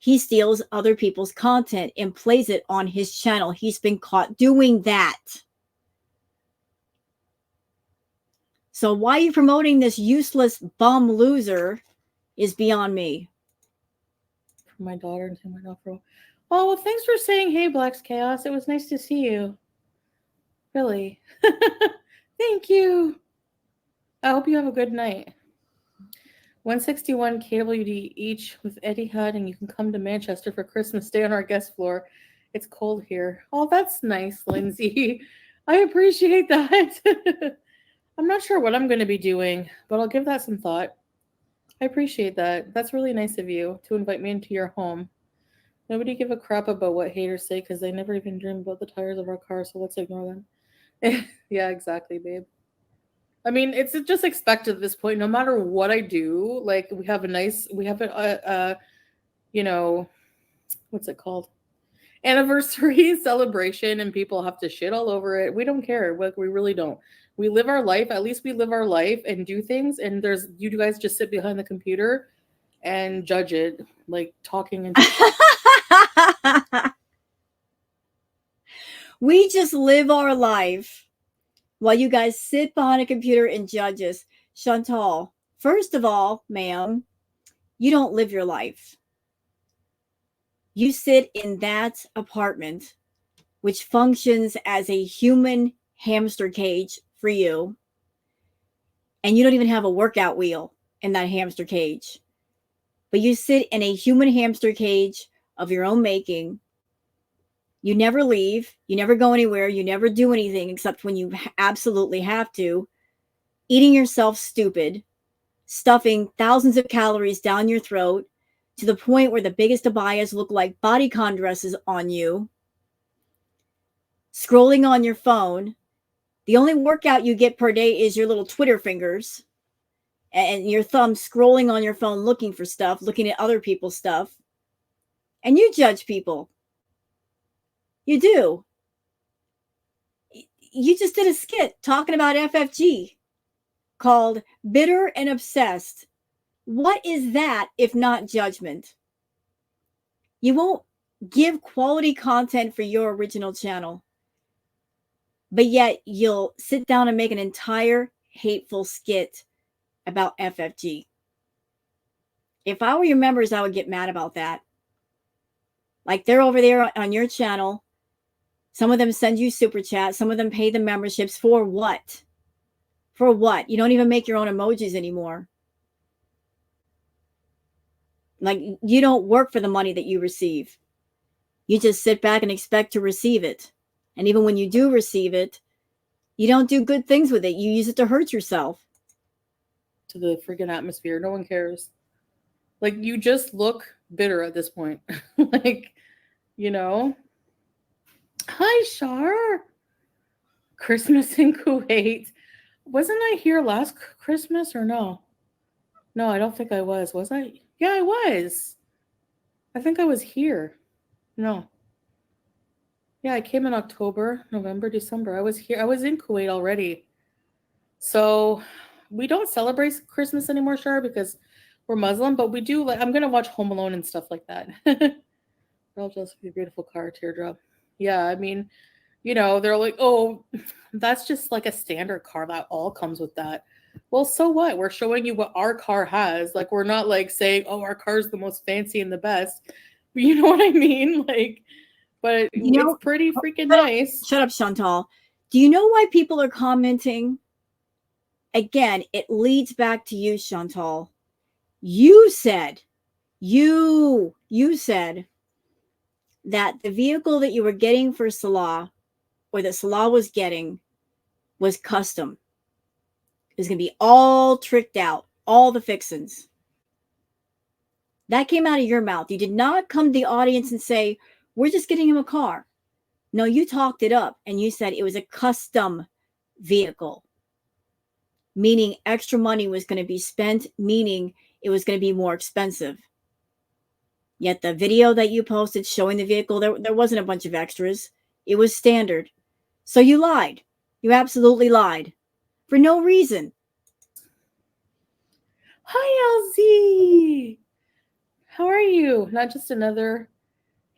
he steals other people's content and plays it on his channel. He's been caught doing that. So why you promoting this useless bum loser is beyond me. For my daughter and my daughter. Oh, well, thanks for saying hey, Black's Chaos. It was nice to see you. Really. Thank you. I hope you have a good night. 161 KWD each with Eddie Hudd, and you can come to Manchester for Christmas Day on our guest floor. It's cold here. Oh, that's nice, Lindsay. I appreciate that. I'm not sure what I'm going to be doing, but I'll give that some thought. I appreciate that. That's really nice of you to invite me into your home. Nobody give a crap about what haters say because they never even dream about the tires of our car, so let's ignore them. Yeah, exactly, babe. I mean, it's just expected at this point. No matter what I do, like we have you know, what's it called? Anniversary celebration, and people have to shit all over it. We don't care. Like we really don't. We live our life. At least we live our life and do things. And there's you guys just sit behind the computer and judge it, like talking and. We just live our life while you guys sit behind a computer and judge us. Chantal, first of all, ma'am, you don't live your life. You sit in that apartment, which functions as a human hamster cage for you, and you don't even have a workout wheel in that hamster cage. But you sit in a human hamster cage of your own making. You never leave. You never go anywhere. You never do anything except when you absolutely have to. Eating yourself stupid, stuffing thousands of calories down your throat to the point where the biggest abayas look like bodycon dresses on you. Scrolling on your phone. The only workout you get per day is your little Twitter fingers and your thumb scrolling on your phone looking for stuff, looking at other people's stuff. And you judge people. You do. You just did a skit talking about FFG called Bitter and Obsessed. What is that if not judgment? You won't give quality content for your original channel, but yet you'll sit down and make an entire hateful skit about FFG. If I were your members, I would get mad about that. Like they're over there on your channel. Some of them send you super chats. Some of them pay the memberships. For what? For what? You don't even make your own emojis anymore. Like you don't work for the money that you receive. You just sit back and expect to receive it. And even when you do receive it, you don't do good things with it. You use it to hurt yourself. To the freaking atmosphere. No one cares. Like you just look bitter at this point. Like, you know. Hi, Shar. Christmas in Kuwait. Wasn't I here last Christmas or no? No, I don't think I was. Was I? Yeah, I was. I think I was here. No. Yeah, I came in October, November, December. I was here. I was in Kuwait already. So we don't celebrate Christmas anymore, Shar, because we're Muslim, but we do. Like, I'm gonna watch Home Alone and stuff like that. I'll just be a beautiful car, teardrop. Yeah, I mean, you know, they're like, oh, that's just like a standard car that all comes with that. Well, so what? We're showing you what our car has. Like, we're not like saying, oh, our car's the most fancy and the best. But you know what I mean? Like, but it's pretty freaking nice. Shut up, Chantal. Do you know why people are commenting? Again, it leads back to you, Chantal. You said that the vehicle that you were getting for Salah, or that Salah was getting, was custom. It was going to be all tricked out, all the fixins. That came out of your mouth. You did not come to the audience and say, we're just getting him a car. No, you talked it up and you said it was a custom vehicle, meaning extra money was going to be spent, meaning it was going to be more expensive. Yet the video that you posted showing the vehicle, there wasn't a bunch of extras. It was standard. So you lied. You absolutely lied. For no reason. Hi, LZ. How are you? Not just another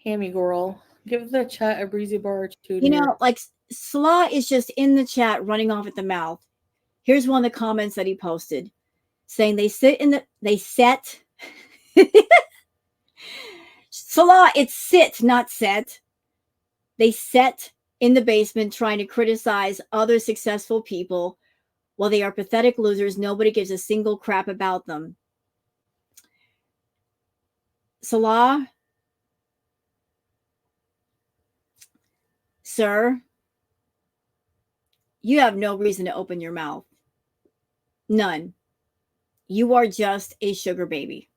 hammy girl. Give the chat a breezy bar or two You here. know, like Salah is just in the chat running off at the mouth. Here's one of the comments that he posted saying they set. Salah, it's sit, not set. They set in the basement trying to criticize other successful people while they are pathetic losers. Nobody gives a single crap about them. Salah, sir, you have no reason to open your mouth. None. You are just a sugar baby.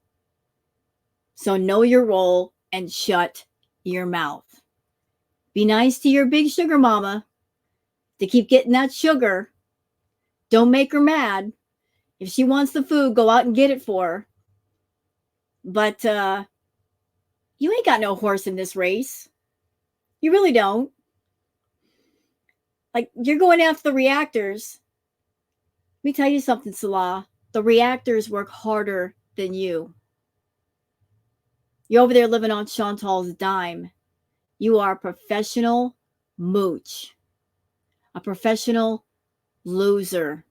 So know your role and shut your mouth. Be nice to your big sugar mama to keep getting that sugar. Don't make her mad. If she wants the food, go out and get it for her. But you ain't got no horse in this race. You really don't. Like, you're going after the reactors. Let me tell you something, Salah. The reactors work harder than you. You're over there living on Chantal's dime. You are a professional mooch. A professional loser.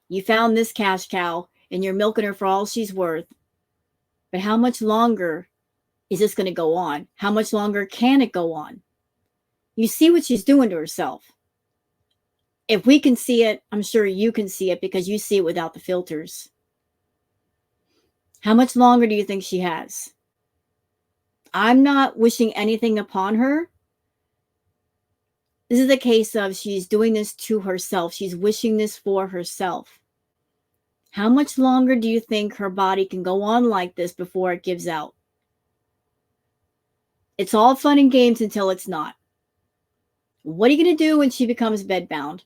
You found this cash cow and you're milking her for all she's worth. But how much longer is this going to go on? How much longer can it go on? You see what she's doing to herself. If we can see it, I'm sure you can see it because you see it without the filters. How much longer do you think she has? I'm not wishing anything upon her. This is a case of she's doing this to herself. She's wishing this for herself. How much longer do you think her body can go on like this before it gives out? It's all fun and games until it's not. What are you going to do when she becomes bedbound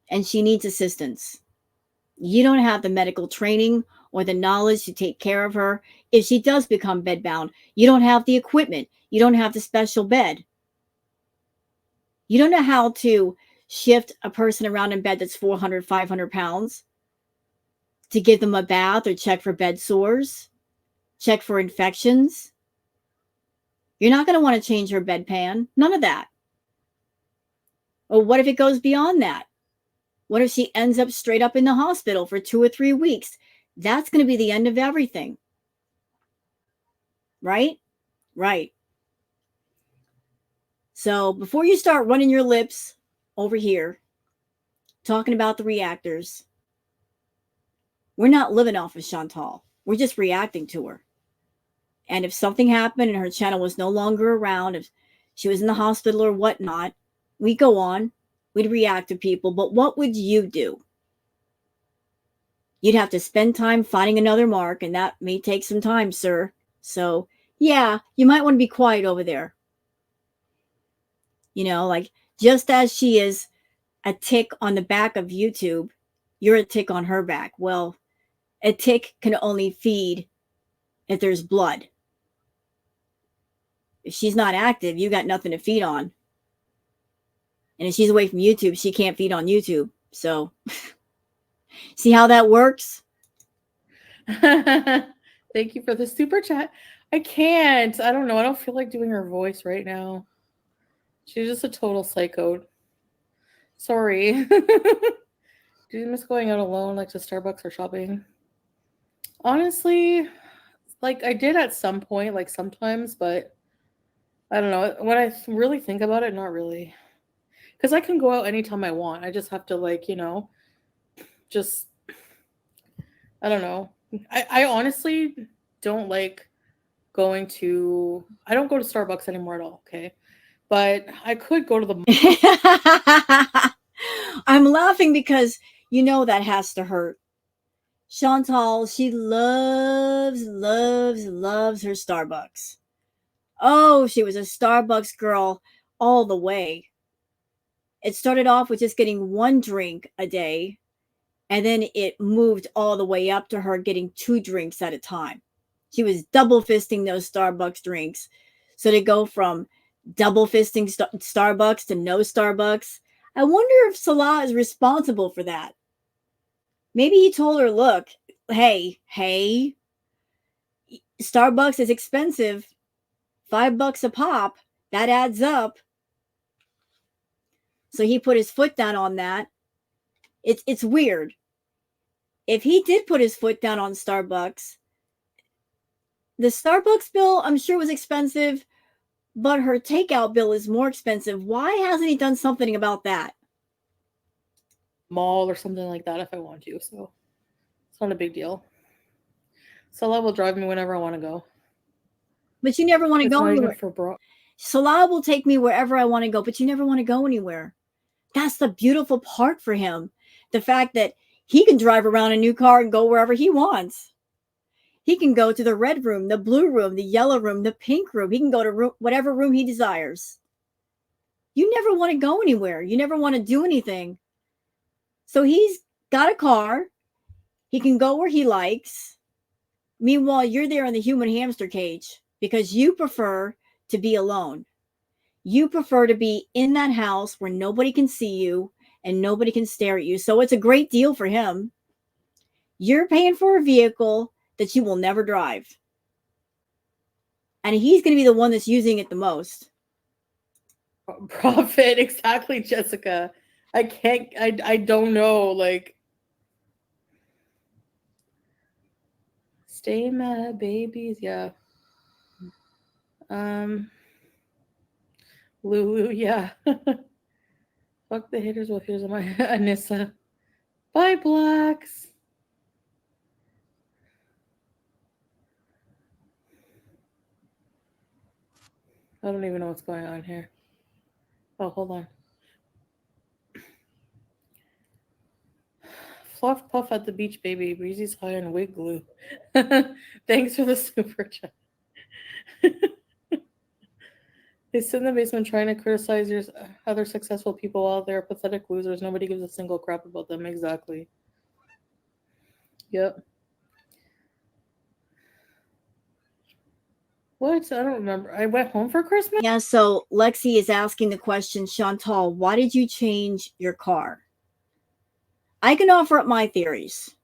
and she needs assistance? You don't have the medical training or the knowledge to take care of her. If she does become bedbound, you don't have the equipment. You don't have the special bed. You don't know how to shift a person around in bed that's 400, 500 pounds to give them a bath or check for bed sores, check for infections. You're not going to want to change her bedpan. None of that. Or what if it goes beyond that? What if she ends up straight up in the hospital for 2 or 3 weeks? That's going to be the end of everything. Right? Right. So before you start running your lips over here, talking about the reactors, we're not living off of Chantal. We're just reacting to her. And if something happened and her channel was no longer around, if she was in the hospital or whatnot, we go on, we'd react to people. But what would you do? You'd have to spend time finding another mark, and that may take some time, sir. So, yeah, you might want to be quiet over there. You know, like just as she is a tick on the back of YouTube, you're a tick on her back. Well, a tick can only feed if there's blood. If she's not active, you got nothing to feed on. And if she's away from YouTube, she can't feed on YouTube. So, see how that works? Thank you for the super chat. I can't. I don't know. I don't feel like doing her voice right now. She's just a total psycho. Sorry. Do you miss going out alone, like to Starbucks or shopping? Honestly, like I did at some point, like sometimes, but I don't know. When I really think about it, not really. Because I can go out anytime I want. I just have to, like, just, I don't know. I honestly don't like going to, I don't go to Starbucks anymore at all, okay? But I could go to the I'm laughing because you know that has to hurt. Chantal, she loves her Starbucks. Oh, she was a Starbucks girl all the way. It started off with just getting one drink a day, and then it moved all the way up to her getting 2 drinks at a time. She was double fisting those Starbucks drinks. So to go from double fisting Starbucks to no Starbucks, I wonder if Salah is responsible for that. Maybe he told her, look, hey, Starbucks is expensive. $5 a pop. That adds up. So he put his foot down on that. It's weird. If he did put his foot down on Starbucks, the Starbucks bill, I'm sure, was expensive, but her takeout bill is more expensive. Why hasn't he done something about that? mall or something like that if I want to. So it's not a big deal. Salah will drive me whenever I want to go. But you never want to It's go not even anywhere. for bro. Salah will take me wherever I want to go, but you never want to go anywhere. That's the beautiful part for him. The fact that he can drive around a new car and go wherever he wants. He can go to the red room, the blue room, the yellow room, the pink room. He can go to whatever room he desires. You never want to go anywhere. You never want to do anything. So he's got a car. He can go where he likes. Meanwhile, you're there in the human hamster cage because you prefer to be alone. You prefer to be in that house where nobody can see you and nobody can stare at you. So it's a great deal for him. You're paying for a vehicle that you will never drive. And he's going to be the one that's using it the most. Profit, exactly, Jessica. I don't know, like, stay mad babies, yeah. Lulu, yeah. Fuck the haters with here's my Anissa. Bye, blacks. I don't even know what's going on here. Oh, hold on. Fluff puff at the beach, baby. Breezy's high on wig glue. Thanks for the super chat. They sit in the basement trying to criticize your other successful people while they're pathetic losers. Nobody gives a single crap about them. Exactly. Yep. What? I don't remember. I went home for Christmas? Yeah, so Lexi is asking the question, Chantal, why did you change your car? I can offer up my theories.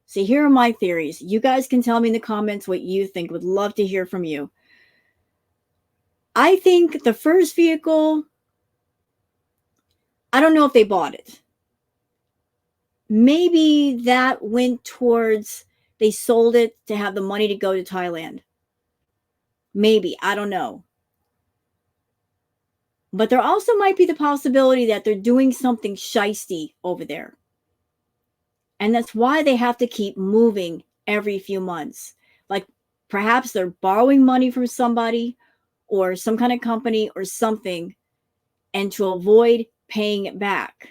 See, here are my theories. You guys can tell me in the comments what you think. Would love to hear from you. I think the first vehicle, I don't know if they bought it. Maybe that went towards, they sold it to have the money to go to Thailand. Maybe, I don't know. But there also might be the possibility that they're doing something shisty over there. And that's why they have to keep moving every few months. Like perhaps they're borrowing money from somebody or some kind of company or something, and to avoid paying it back,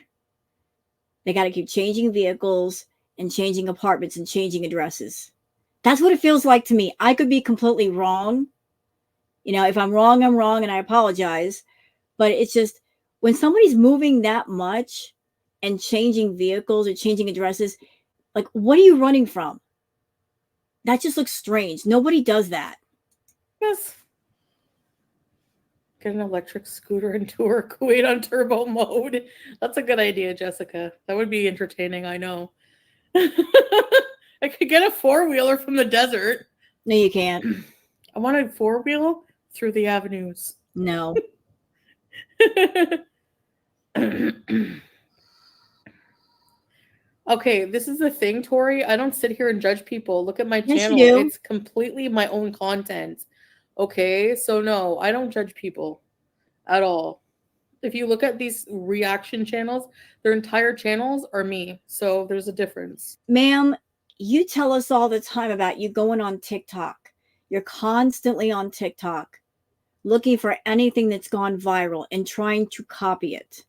they got to keep changing vehicles and changing apartments and changing addresses. That's what it feels like to me. I could be completely wrong. You know, if I'm wrong, I'm wrong, and I apologize. But it's just when somebody's moving that much and changing vehicles or changing addresses, like, what are you running from? That just looks strange. Nobody does that. Yes. Get an electric scooter and tour Kuwait on turbo mode. That's a good idea, Jessica. That would be entertaining, I know. I could get a 4-wheeler from the desert. No, you can't. I want a 4-wheel through the avenues. No. Okay, this is the thing, Tori. I don't sit here and judge people. Look at my Yes, channel. you do. It's completely my own content. Okay, so no, I don't judge people at all. If you look at these reaction channels, their entire channels are me. So there's a difference. Ma'am, you tell us all the time about you going on TikTok. You're constantly on TikTok looking for anything that's gone viral and trying to copy it.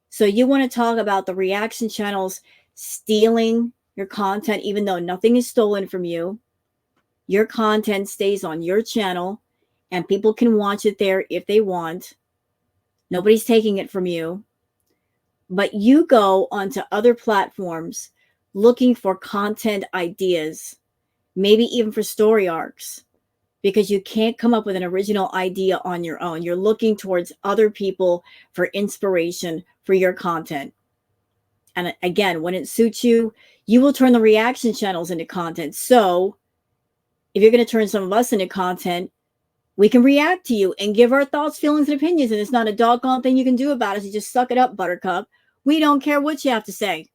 So you want to talk about the reaction channels stealing your content, even though nothing is stolen from you. Your content stays on your channel and people can watch it there if they want. Nobody's taking it from you. But you go onto other platforms looking for content ideas, maybe even for story arcs, because you can't come up with an original idea on your own. You're looking towards other people for inspiration for your content. And again, when it suits you, you will turn the reaction channels into content. So if you're going to turn some of us into content, we can react to you and give our thoughts, feelings, and opinions. And it's not a doggone thing you can do about it. So just suck it up, Buttercup. We don't care what you have to say.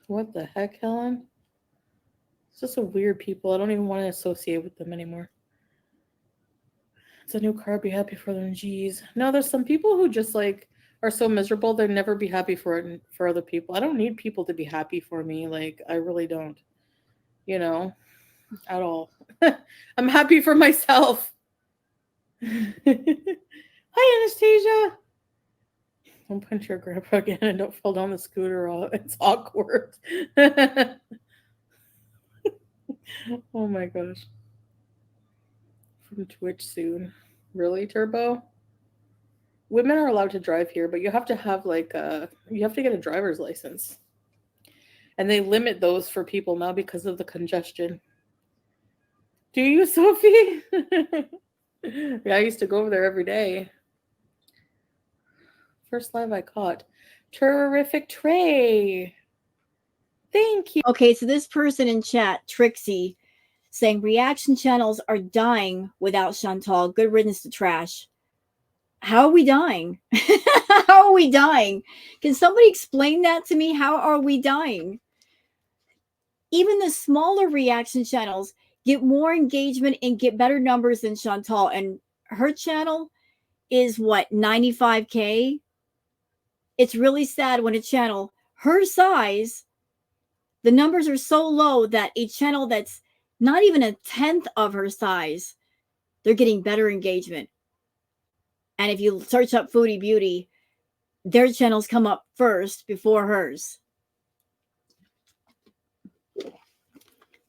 What the heck, Helen? It's just a weird people. I don't even want to associate with them anymore. It's a new car. Be happy for them. Jeez. No, there's some people who just like are so miserable they'll never be happy for other people. I don't need people to be happy for me. Like I really don't. You know, at all. I'm happy for myself. Hi, Anastasia. Don't punch your grandpa again and don't fall down the scooter. It's awkward. Oh my gosh. From Twitch soon. Really, Turbo? Women are allowed to drive here, but you have to have you have to get a driver's license. And they limit those for people now because of the congestion. Do you, Sophie? Yeah, I used to go over there every day. First live I caught. Terrific Trey. Thank you. Okay, so this person in chat, Trixie, saying reaction channels are dying without Chantal. Good riddance to trash. How are we dying? How are we dying? Can somebody explain that to me? How are we dying? Even the smaller reaction channels get more engagement and get better numbers than Chantal. And her channel is what, 95K? It's really sad when a channel her size, the numbers are so low that a channel that's not even a tenth of her size, they're getting better engagement. And if you search up Foodie Beauty, their channels come up first before hers.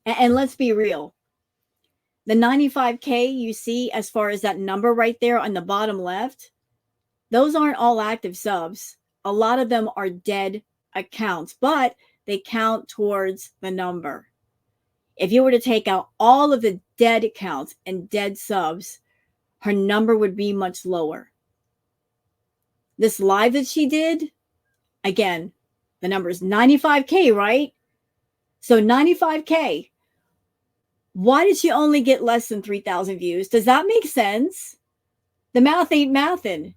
And let's be real. The 95K you see as far as that number right there on the bottom left, those aren't all active subs. A lot of them are dead accounts, but they count towards the number. If you were to take out all of the dead accounts and dead subs, her number would be much lower. This live that she did, again, the number is 95K, right? So 95K. Why did she only get less than 3,000 views? Does that make sense? The math ain't mathin'.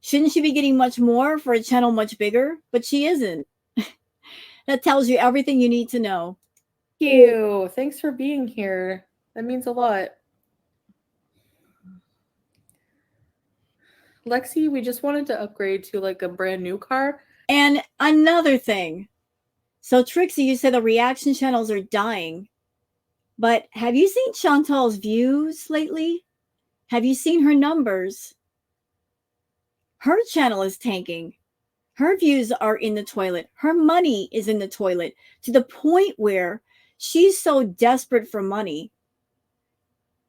Shouldn't she be getting much more for a channel much bigger? But she isn't. That tells you everything you need to know. Thank you. Thanks for being here. That means a lot. Lexi, we just wanted to upgrade to like a brand new car. And another thing. So Trixie, you said the reaction channels are dying. But have you seen Chantal's views lately? Have you seen her numbers? Her channel is tanking. Her views are in the toilet. Her money is in the toilet to the point where she's so desperate for money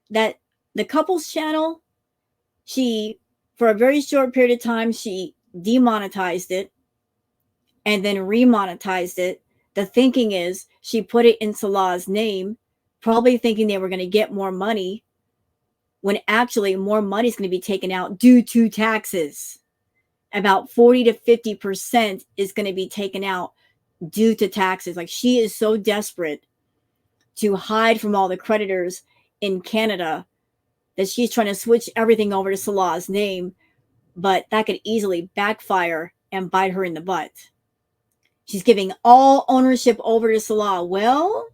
that the couples channel, she, for a very short period of time, she demonetized it and then remonetized it. The thinking is she put it in Salah's name, probably thinking they were going to get more money, when actually more money is going to be taken out due to taxes. About 40 to 50% is going to be taken out due to taxes. Like, she is so desperate to hide from all the creditors in Canada that she's trying to switch everything over to Salah's name, but that could easily backfire and bite her in the butt. She's giving all ownership over to Salah. Well,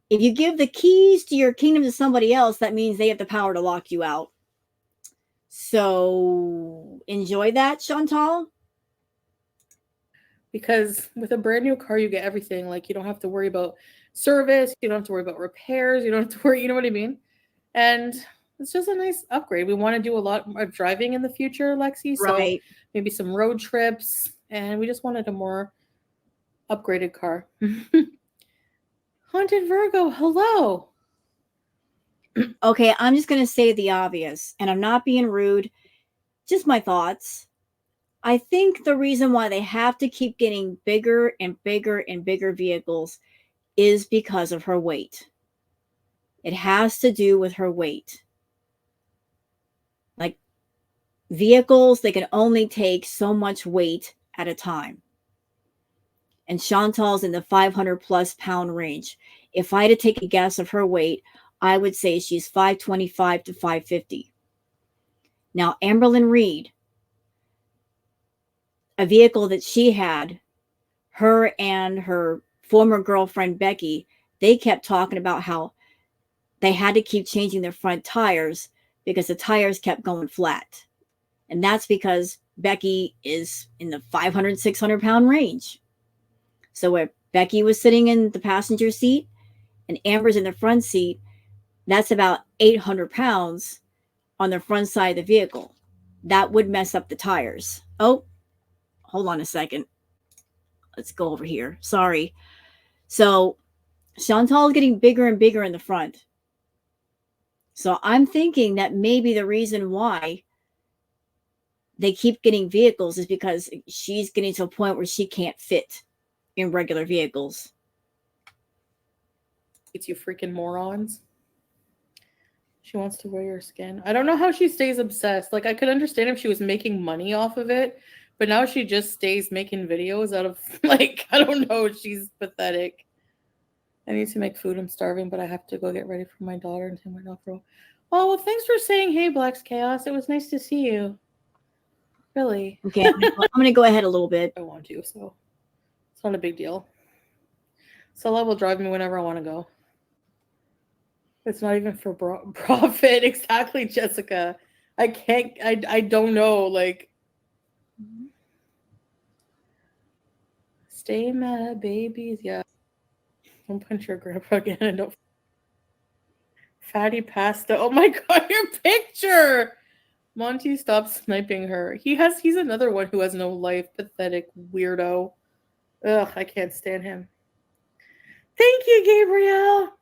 if you give the keys to your kingdom to somebody else, that means they have the power to lock you out. So enjoy that, Chantal. because with a brand new car, you get everything. Like, you don't have to worry about service, you don't have to worry about repairs, you don't have to worry, you know what I mean? And it's just a nice upgrade. We want to do a lot of driving in the future, Lexi. So Right. maybe some road trips. And we just wanted a more upgraded car. Haunted Virgo, hello. Okay, I'm just going to say the obvious, and I'm not being rude, just my thoughts. I think the reason why they have to keep getting bigger and bigger and bigger vehicles is because of her weight. It has to do with her weight. Like, vehicles, they can only take so much weight at a time. And Chantal's in the 500 plus pound range. If I had to take a guess of her weight, I would say she's 525 to 550. Now, Amberlyn Reed, a vehicle that she had, her and her former girlfriend Becky, they kept talking about how they had to keep changing their front tires because the tires kept going flat. And that's because Becky is in the 500, 600 pound range. So if Becky was sitting in the passenger seat and Amber's in the front seat, that's about 800 pounds on the front side of the vehicle. That would mess up the tires. Oh, hold on a second. Let's go over here. Sorry. So Chantal is getting bigger and bigger in the front. So I'm thinking that maybe the reason why they keep getting vehicles is because she's getting to a point where she can't fit in regular vehicles. It's you freaking morons. She wants to wear your skin. I don't know how she stays obsessed. Like, I could understand if she was making money off of it, but now she just stays making videos out of, like, I don't know. She's pathetic. I need to make food. I'm starving, but I have to go get ready for my daughter and take my dog for a while. Oh, well, thanks for saying hey, Black's Chaos. It was nice to see you. Really. Okay, I'm going to go ahead a little bit. I want to, so it's not a big deal. Stella will drive me whenever I want to go. It's not even for profit. Exactly, Jessica. I can't, I don't know. Like, stay mad, babies. Yeah. Don't punch your grandpa again. And don't. Fatty pasta. Oh my God, your picture. Monty, stop sniping her. He's another one who has no life. Pathetic weirdo. Ugh, I can't stand him. Thank you, Gabriel.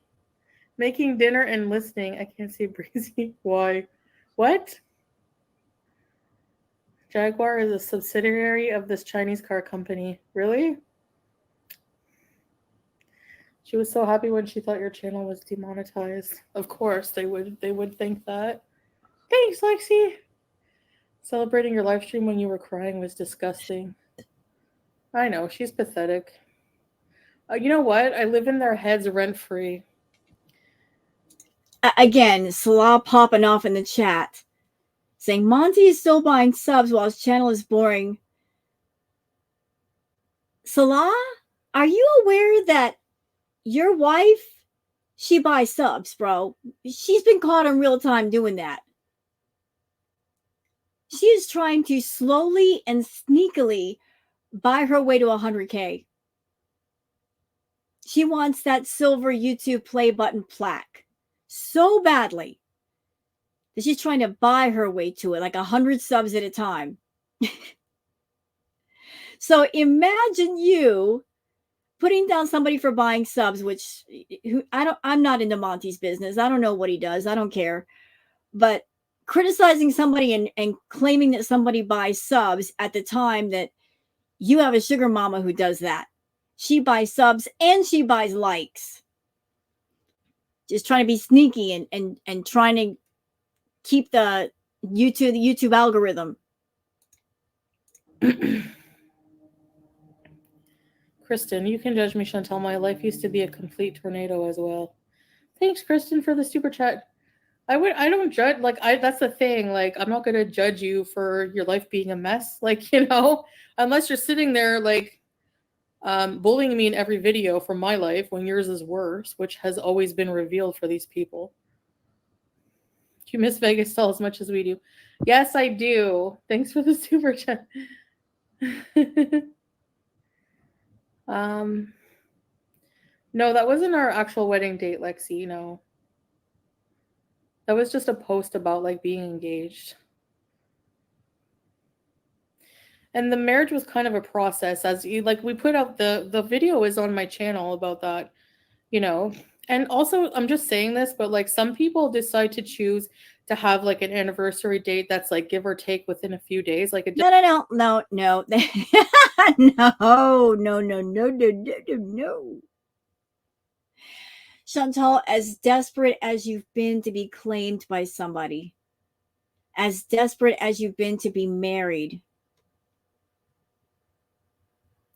Making dinner and listening. I can't say breezy. Why? What? Jaguar is a subsidiary of this Chinese car company. Really? She was so happy when she thought your channel was demonetized. Of course, they would think that. Thanks, Lexi. Celebrating your live stream when you were crying was disgusting. I know, she's pathetic. You know what? I live in their heads rent-free. Again, Salah popping off in the chat saying Monty is still buying subs while his channel is boring. Salah, are you aware that your wife, she buys subs, bro? She's been caught in real time doing that. She is trying to slowly and sneakily buy her way to 100K. She wants that silver YouTube play button plaque so badly that she's trying to buy her way to it, like 100 subs at a time. So imagine you putting down somebody for buying subs, which I'm not into Monty's business. I don't know what he does. I don't care. But criticizing somebody and claiming that somebody buys subs at the time that you have a sugar mama who does that. She buys subs and she buys likes. Just trying to be sneaky and trying to keep the YouTube algorithm. Kristen, you can judge me, Chantal. My life used to be a complete tornado as well. Thanks, Kristen, for the super chat. I don't judge. Like, that's the thing. Like, I'm not gonna judge you for your life being a mess. Like, you know, unless you're sitting there like bullying me in every video for my life when yours is worse, which has always been revealed for these people. Do you miss Vegas style as much as we do? Yes, I do. Thanks for the super chat. Um, no, that wasn't our actual wedding date, Lexi. No, that was just a post about like being engaged. And the marriage was kind of a process, as you like. We put out the video is on my channel about that, you know. And also, I'm just saying this, but like some people decide to choose to have like an anniversary date that's like give or take within a few days, like it. No, no, no, no, no, no, no, no, no, no, no, no, no. Chantal, as desperate as you've been to be claimed by somebody, as desperate as you've been to be married,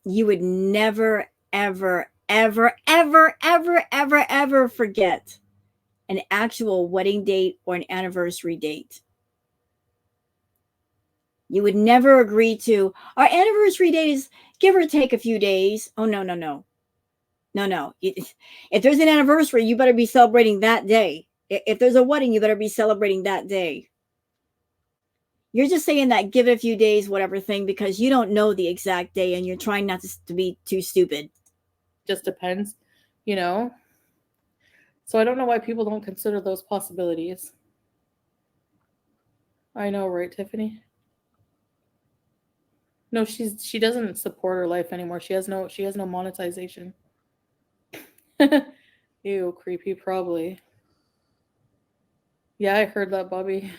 you would never, ever, ever, ever, ever, ever, ever forget an actual wedding date or an anniversary date. You would never agree to our anniversary date is give or take a few days. Oh, no, no, no. No, no. If there's an anniversary, you better be celebrating that day. If there's a wedding, you better be celebrating that day. You're just saying that give it a few days, whatever thing, because you don't know the exact day and you're trying not to be too stupid. Just depends, you know. So I don't know why people don't consider those possibilities. I know, right, Tiffany? No, she doesn't support her life anymore. She has no monetization. Ew, creepy probably. Yeah, I heard that, Bobby.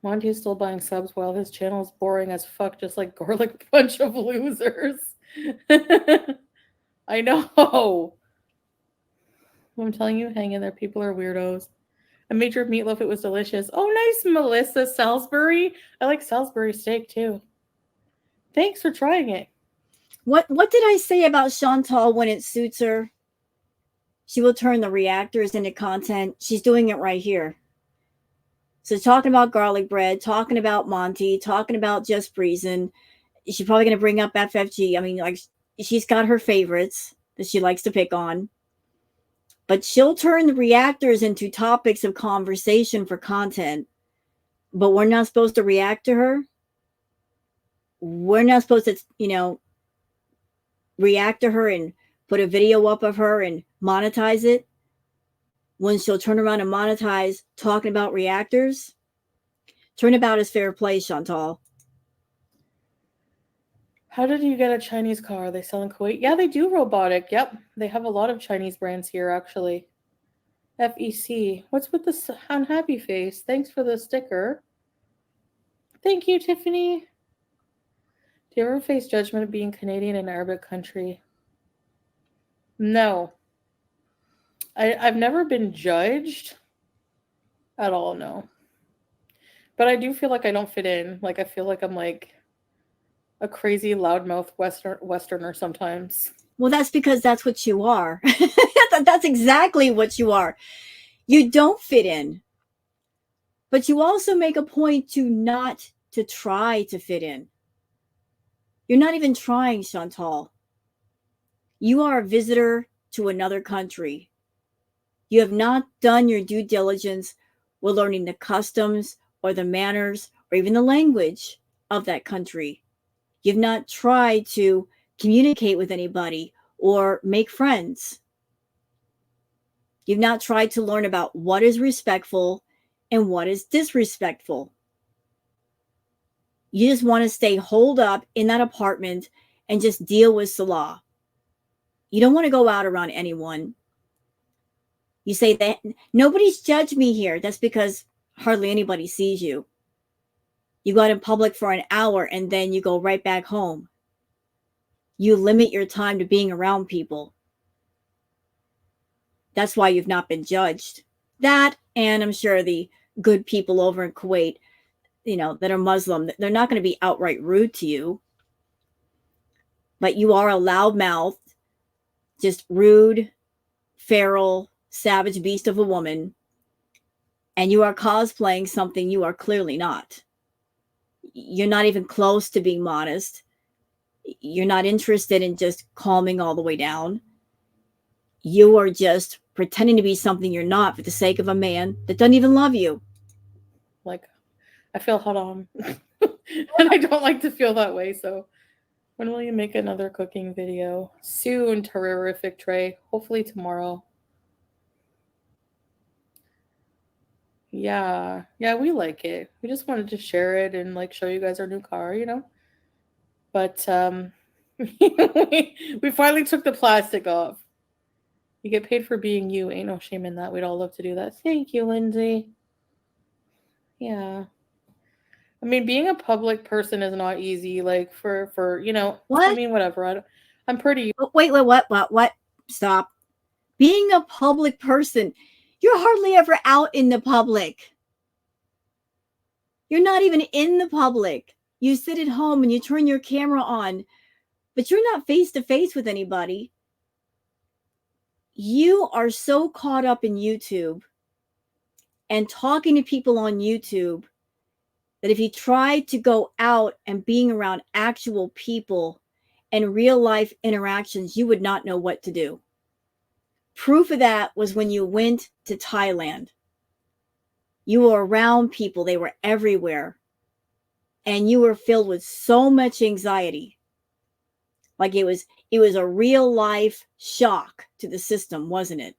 Monty's still buying subs while his channel is boring as fuck, just like Garlic Bunch of Losers. I know. I'm telling you, hang in there. People are weirdos. I made your meatloaf. It was delicious. Oh, nice, Melissa Salisbury. I like Salisbury steak too. Thanks for trying it. What did I say about Chantal when it suits her? She will turn the reactors into content. She's doing it right here. So talking about garlic bread, talking about Monty, talking about Just Breezin'. She's probably going to bring up FFG. I mean, like, she's got her favorites that she likes to pick on. But she'll turn the reactors into topics of conversation for content. But we're not supposed to react to her. We're not supposed to, react to her and put a video up of her and monetize it when she'll turn around and monetize talking about reactors. Turnabout is fair play, Chantal. How did you get a Chinese car? Are they sell in Kuwait? Yeah, they do robotic. Yep. They have a lot of Chinese brands here, actually. FEC. What's with this unhappy face? Thanks for the sticker. Thank you, Tiffany. Do you ever face judgment of being Canadian in an Arabic country? No. I've never been judged at all, no. But I do feel like I don't fit in. Like, I feel like I'm like a crazy loudmouth Westerner sometimes. Well, that's because that's what you are. That's exactly what you are. You don't fit in. But you also make a point to not to try to fit in. You're not even trying, Chantal. You are a visitor to another country. You have not done your due diligence with learning the customs or the manners or even the language of that country. You've not tried to communicate with anybody or make friends. You've not tried to learn about what is respectful and what is disrespectful. You just want to stay holed up in that apartment and just deal with Salah. You don't want to go out around anyone. You say that nobody's judged me here. That's because hardly anybody sees you. You go out in public for an hour and then you go right back home. You limit your time to being around people. That's why you've not been judged. That, and I'm sure the good people over in Kuwait, that are Muslim, they're not going to be outright rude to you. But you are a loudmouth, just rude, feral, savage beast of a woman. And you are cosplaying something you are clearly not. You're not even close to being modest. You're not interested in just calming all the way down. You are just pretending to be something you're not for the sake of a man that doesn't even love you. Like, I feel hot on. And I don't like to feel that way. So, when will you make another cooking video? Soon, Terrific Trey. Hopefully tomorrow. Yeah. Yeah, we like it. We just wanted to share it and like show you guys our new car, you know? But we finally took the plastic off. You get paid for being you. Ain't no shame in that. We'd all love to do that. Thank you, Lindsay. Yeah. I mean, being a public person is not easy. Like I What? mean, whatever. I'm pretty. Wait, what? Stop. Being a public person, you're hardly ever out in the public. You're not even in the public. You sit at home and you turn your camera on, but you're not face to face with anybody. You are so caught up in YouTube and talking to people on YouTube that if you tried to go out and being around actual people and real life interactions, you would not know what to do. Proof of that was when you went to Thailand. You were around people, they were everywhere, and you were filled with so much anxiety. Like it was a real life shock to the system, wasn't it?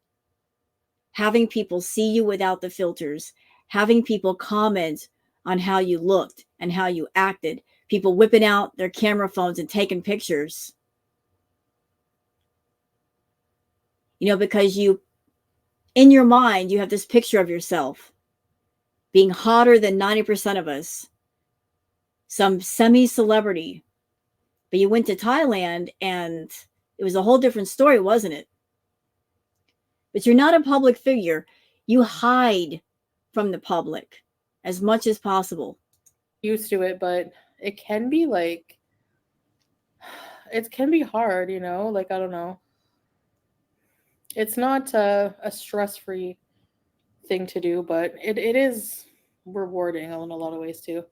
Having people see you without the filters, having people comment on how you looked and how you acted, people whipping out their camera phones and taking pictures. Because in your mind, you have this picture of yourself being hotter than 90% of us, some semi-celebrity. But you went to Thailand and it was a whole different story, wasn't it? But you're not a public figure. You hide from the public as much as possible. Used to it, but it can be like it can be hard, like I don't know. It's not a stress-free thing to do, but it is rewarding in a lot of ways too.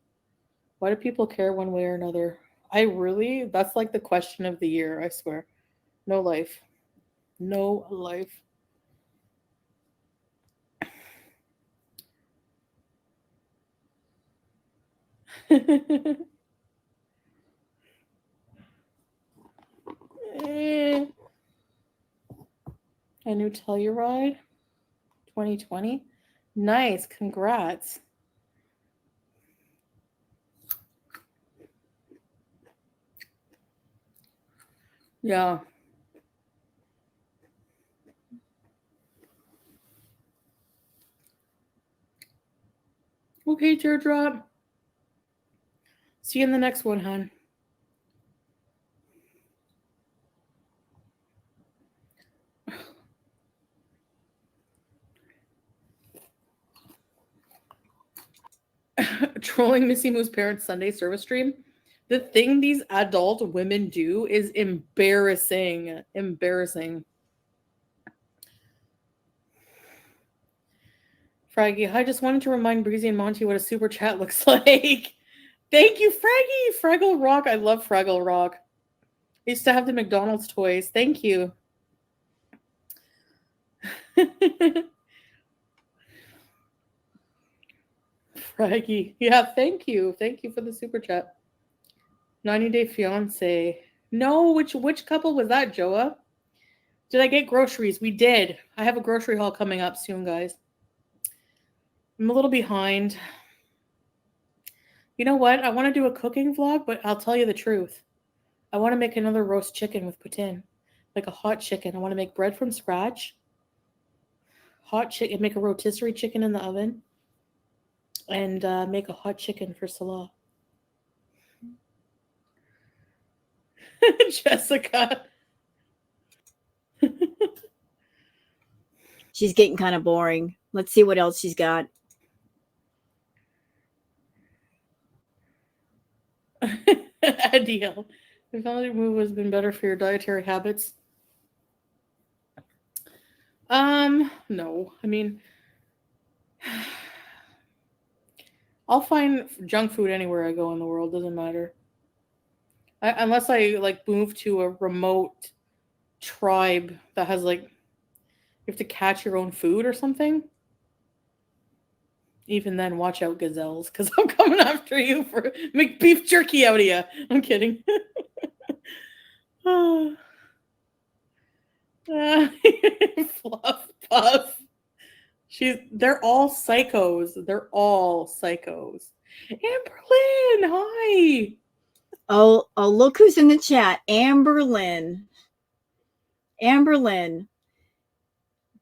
Why do people care one way or another? That's like the question of the year, I swear. No life. No life. Eh, a new Telluride 2020. Nice, congrats. Yeah. Okay, teardrop. See you in the next one, hon. Trolling Missy Moo's parents' Sunday service stream. The thing these adult women do is embarrassing. Embarrassing. Fraggy, I just wanted to remind Breezy and Monty what a super chat looks like. Thank you, Fraggy. Fraggle Rock. I love Fraggle Rock. I used to have the McDonald's toys. Thank you. Fraggy. Yeah, thank you. Thank you for the super chat. 90-Day Fiance. No, which couple was that, Joa? Did I get groceries? We did. I have a grocery haul coming up soon, guys. I'm a little behind. You know what? I want to do a cooking vlog, but I'll tell you the truth. I want to make another roast chicken with poutine. Like a hot chicken. I want to make bread from scratch. Hot chicken. Make a rotisserie chicken in the oven. And make a hot chicken for Salah. Jessica. She's getting kind of boring. Let's see what else she's got. Ideal. The family move has been better for your dietary habits. No. I mean, I'll find junk food anywhere I go in the world. Doesn't matter. Unless I like move to a remote tribe that has like you have to catch your own food or something. Even then, watch out, gazelles, because I'm coming after you for make beef jerky out of you. I'm kidding. Fluff puff. They're all psychos. They're all psychos. Amberlynn, hi. Oh, look who's in the chat. Amberlynn. Amberlynn.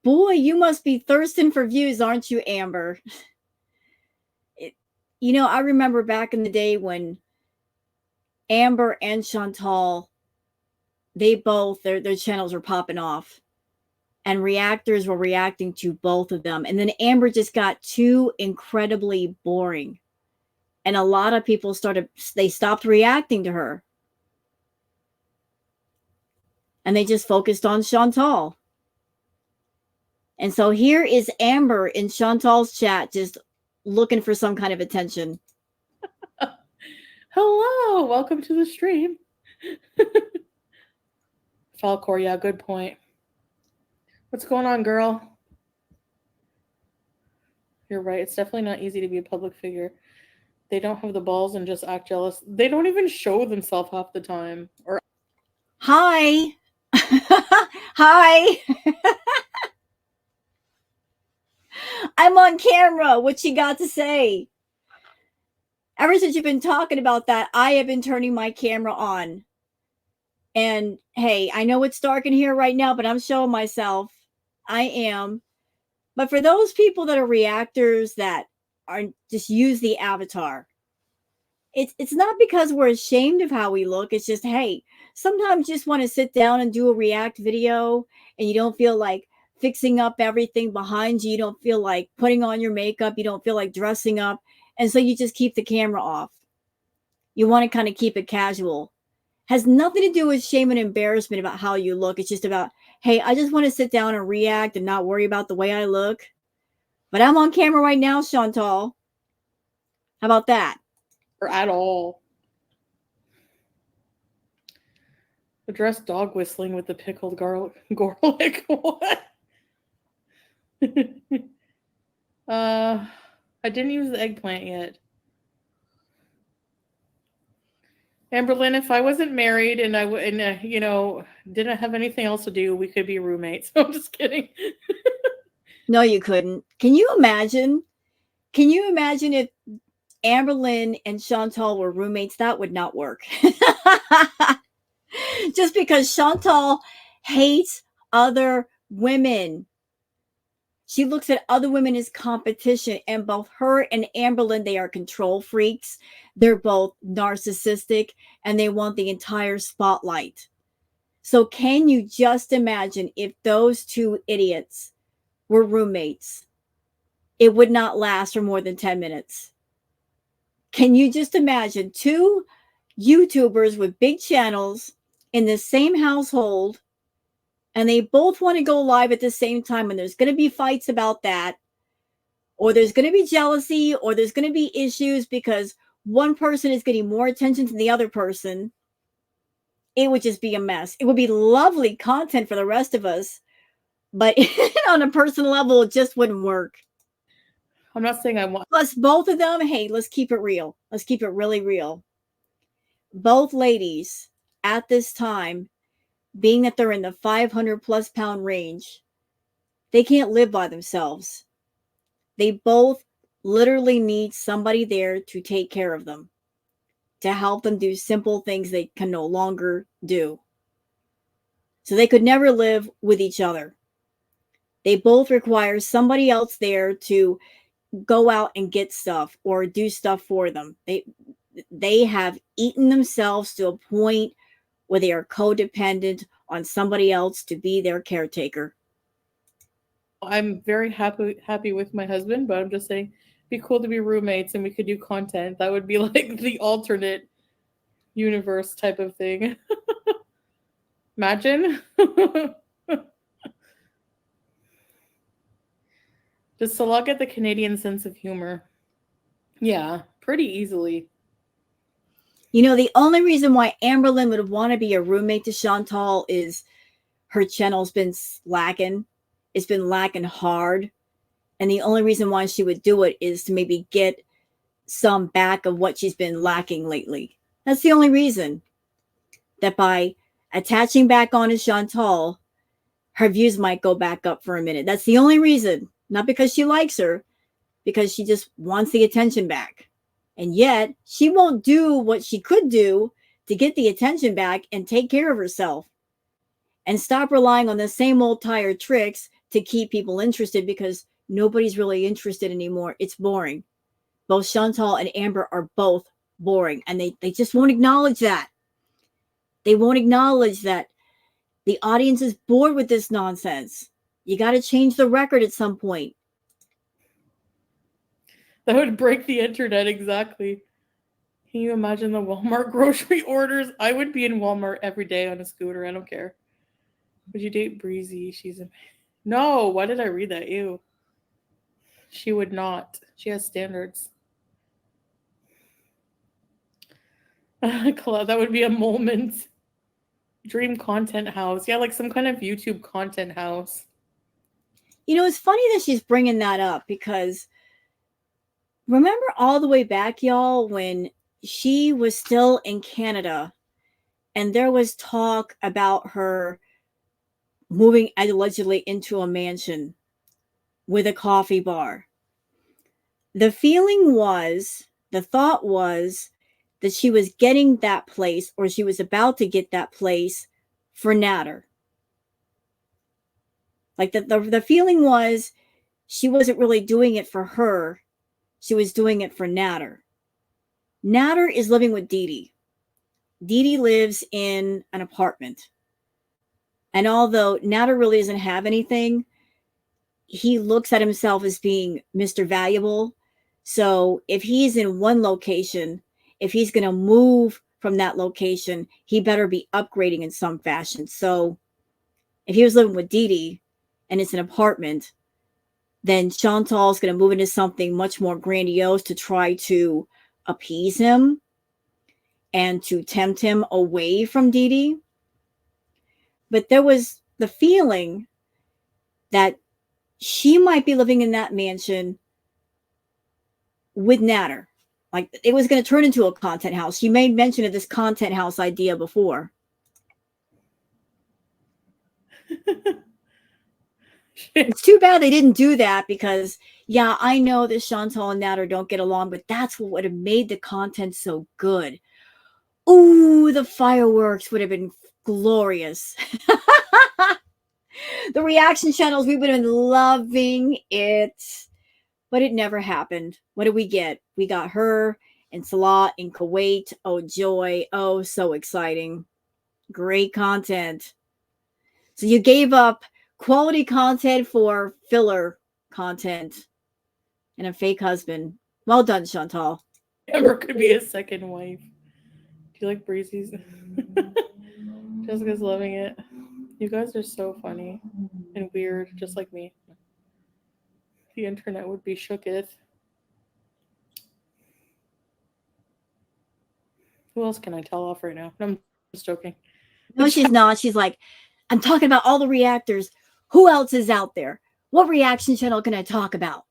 Boy, you must be thirsting for views, aren't you, Amber? I remember back in the day when Amber and Chantal, they both, their channels were popping off. And reactors were reacting to both of them. And then Amber just got too incredibly boring. And a lot of people they stopped reacting to her. And they just focused on Chantal. And so here is Amber in Chantal's chat, just looking for some kind of attention. Hello, welcome to the stream. Falcor, yeah, good point. What's going on, girl? You're right. It's definitely not easy to be a public figure. They don't have the balls and just act jealous. They don't even show themselves half the time. Or hi. Hi. I'm on camera. What you got to say? Ever since you've been talking about that, I have been turning my camera on. And hey, I know it's dark in here right now, but I'm showing myself. I am. But for those people that are reactors that are just use the avatar, it's not because we're ashamed of how we look. It's just, hey, sometimes you just want to sit down and do a react video and you don't feel like fixing up everything behind you. You don't feel like putting on your makeup. You don't feel like dressing up. And so you just keep the camera off. You want to kind of keep it casual. Has nothing to do with shame and embarrassment about how you look. It's just about, hey, I just want to sit down and react and not worry about the way I look. But I'm on camera right now, Chantal. How about that? or at all. Address dog whistling with the pickled garlic. What? I didn't use the eggplant yet. Amberlynn, if I wasn't married and didn't have anything else to do, we could be roommates. I'm just kidding. No, you couldn't. Can you imagine? Can you imagine if Amberlynn and Chantal were roommates? That would not work. Just because Chantal hates other women. She looks at other women as competition, and both her and Amberlynn, they are control freaks. They're both narcissistic, and they want the entire spotlight. So can you just imagine if those two idiots were roommates? It would not last for more than 10 minutes. Can you just imagine two YouTubers with big channels in the same household, and they both want to go live at the same time, and there's going to be fights about that, or there's going to be jealousy, or there's going to be issues because one person is getting more attention than the other person? It would just be a mess. It would be lovely content for the rest of us, but on a personal level, it just wouldn't work. I'm not saying I want. Plus, both of them, hey, let's keep it real. Let's keep it really real. Both ladies at this time, being that they're in the 500 plus pound range, they can't live by themselves. They both literally need somebody there to take care of them, to help them do simple things they can no longer do. So they could never live with each other. They both require somebody else there to go out and get stuff or do stuff for them. They have eaten themselves to a point where they are codependent on somebody else to be their caretaker. I'm very happy with my husband, but I'm just saying, it'd be cool to be roommates and we could do content. That would be like the alternate universe type of thing. Imagine. Does Salah get the Canadian sense of humor? Yeah, pretty easily. You know, the only reason why Amberlynn would want to be a roommate to Chantal is her channel's been slacking. It's been lacking hard. And the only reason why she would do it is to maybe get some back of what she's been lacking lately. That's the only reason. That by attaching back on to Chantal, her views might go back up for a minute. That's the only reason. Not because she likes her, because she just wants the attention back. And yet, she won't do what she could do to get the attention back and take care of herself and stop relying on the same old tired tricks to keep people interested, because nobody's really interested anymore. It's boring. Both Chantal and Amber are both boring, and they just won't acknowledge that. They won't acknowledge that the audience is bored with this nonsense. You got to change the record at some point. That would break the internet, exactly. Can you imagine the Walmart grocery orders? I would be in Walmart every day on a scooter. I don't care. Would you date Breezy? She's a... No, why did I read that? Ew. She would not. She has standards. That would be a moment. Dream content house. Yeah, like some kind of YouTube content house. You know, it's funny that she's bringing that up, because remember all the way back, y'all, when she was still in Canada and there was talk about her moving allegedly into a mansion with a coffee bar. The feeling was, the thought was that she was getting that place, or she was about to get that place for Natter. Like the feeling was she wasn't really doing it for her. She was doing it for Natter. Natter is living with Dee Dee. Dee Dee lives in an apartment. And although Natter really doesn't have anything, he looks at himself as being Mr. Valuable. So if he's in one location, if he's going to move from that location, he better be upgrading in some fashion. So if he was living with Dee Dee and it's an apartment, then Chantal's going to move into something much more grandiose to try to appease him and to tempt him away from Dee Dee. But there was the feeling that she might be living in that mansion with Natter. Like it was going to turn into a content house. She made mention of this content house idea before. It's too bad they didn't do that, because, yeah, I know that Chantal and Natter don't get along, but that's what would have made the content so good. Ooh, the fireworks would have been glorious. The reaction channels, we would have been loving it. But it never happened. What did we get? We got her and Salah in Kuwait. Oh, joy. Oh, so exciting. Great content. So you gave up quality content for filler content and a fake husband. Well done, Chantal. Amber could be a second wife. Do you like Breezy's? Jessica's loving it. You guys are so funny and weird, just like me. The internet would be shooketh. Who else can I tell off right now? I'm just joking. No, she's not. She's like, I'm talking about all the reactors. Who else is out there? What reaction channel can I talk about?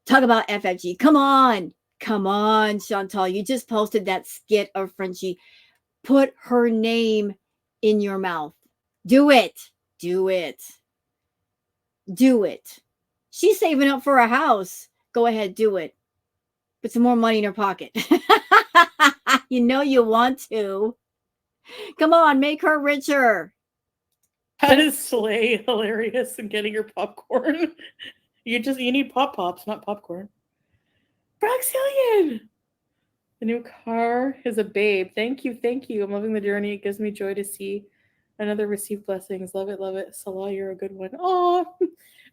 Talk about FFG. Come on. Come on, Chantal. You just posted that skit of Frenchie. Put her name in your mouth. Do it. Do it. Do it. She's saving up for a house. Go ahead, do it. Put some more money in her pocket. You know you want to. Come on, make her richer. That is slay hilarious and getting your popcorn. You need pops, not popcorn. Braxillion! The new car is a babe. Thank you, thank you. I'm loving the journey. It gives me joy to see another receive blessings. Love it, love it. Salah, you're a good one. Oh,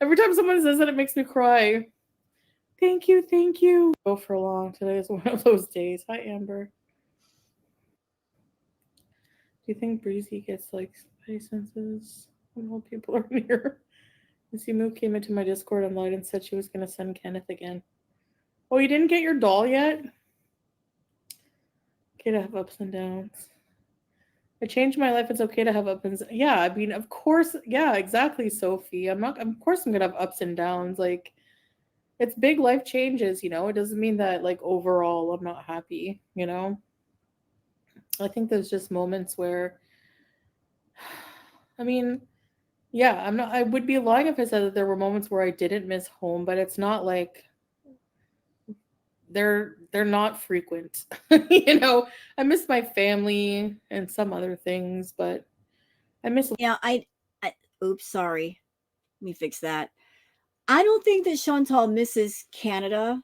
every time someone says that, it makes me cry. Thank you, thank you. Go for long. Today is one of those days. Hi, Amber. Do you think Breezy gets like spidey senses when old people are near? Simu came into my Discord and lied and said she was going to send Kenneth again. Oh, you didn't get your doll yet? Okay to have ups and downs. I changed my life. It's okay to have ups and downs. Yeah, I mean, of course. Yeah, exactly, Sophie. Of course I'm going to have ups and downs. Like, it's big life changes, you know. It doesn't mean that like overall I'm not happy, you know. I think there's just moments where I mean, yeah, I'm not I would be lying if I said that there were moments where I didn't miss home, but it's not like they're not frequent. You know, I miss my family and some other things, but I miss Yeah, I oops, sorry. Let me fix that. I don't think that Chantal misses Canada.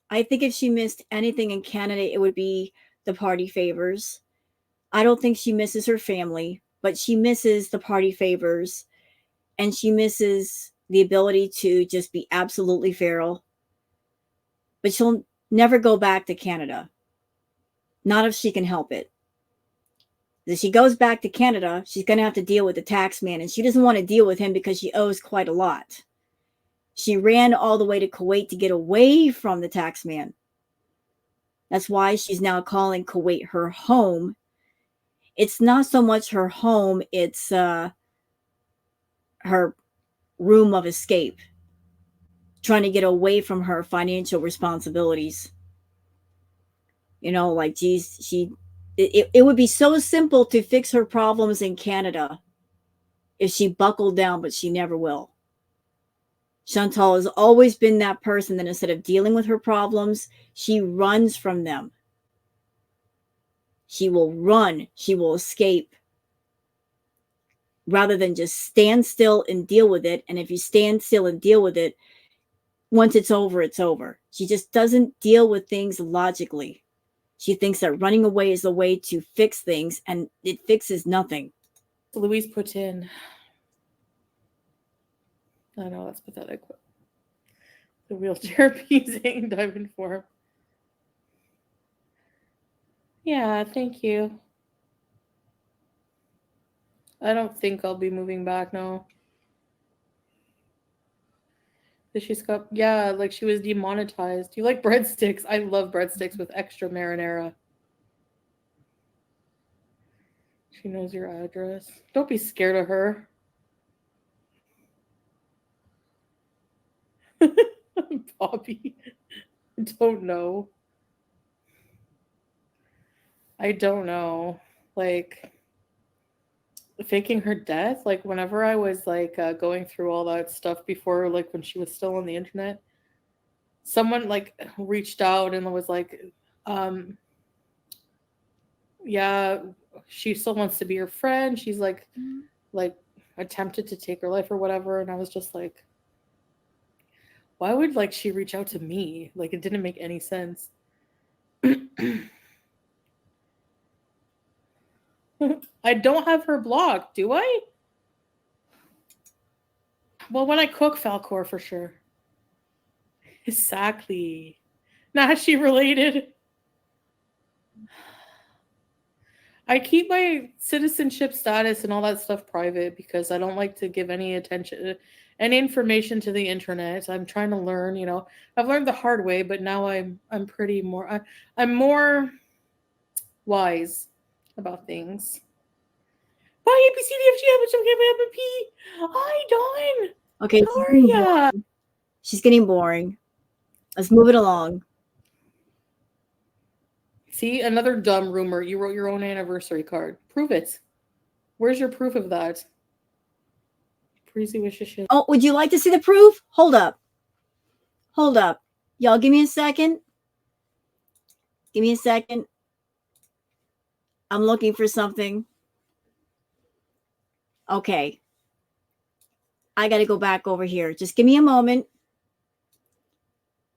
I think if she missed anything in Canada, it would be the party favors. I don't think she misses her family, but she misses the party favors, and she misses the ability to just be absolutely feral. But she'll never go back to Canada. Not if she can help it. If she goes back to Canada, she's going to have to deal with the tax man, and she doesn't want to deal with him because she owes quite a lot. She ran all the way to Kuwait to get away from the tax man. That's why she's now calling Kuwait her home. It's not so much her home, it's her room of escape, trying to get away from her financial responsibilities. You know, like, geez, it would be so simple to fix her problems in Canada if she buckled down, but she never will. Chantal has always been that person that instead of dealing with her problems, she runs from them. She will run, she will escape rather than just stand still and deal with it. And if you stand still and deal with it, once it's over, it's over. She just doesn't deal with things logically. She thinks that running away is the way to fix things, and it fixes nothing. Louise put in. I know that's pathetic. The wheelchair piecing diamond form. Yeah, thank you. I don't think I'll be moving back now. She's got yeah, like she was demonetized. Do you like breadsticks? I love breadsticks with extra marinara. She knows your address. Don't be scared of her. Bobby. I don't know. I don't know. Like faking her death. Like whenever I was like going through all that stuff before, like when she was still on the internet, someone like reached out and was um, yeah, she still wants to be your friend. She's like attempted to take her life or whatever, and I was just like, why would like she reach out to me? Like it didn't make any sense. I don't have her blocked, do I? Well, when I cook Falcor for sure. Exactly. Now is she related? I keep my citizenship status and all that stuff private because I don't like to give any attention, any information to the internet. I'm trying to learn, you know. I've learned the hard way, but now I'm pretty more I'm more wise about things. Bye, A B C D F G H I J K L M N P. Hi, Dawn. Okay, How are ya? she's getting boring. Let's move it along. See, another dumb rumor. You wrote your own anniversary card. Prove it. Where's your proof of that? Breezy wishes shit. Oh, would you like to see the proof? Hold up. Hold up. Y'all give me a second. Give me a second. I'm looking for something. Okay. I got to go back over here. Just give me a moment.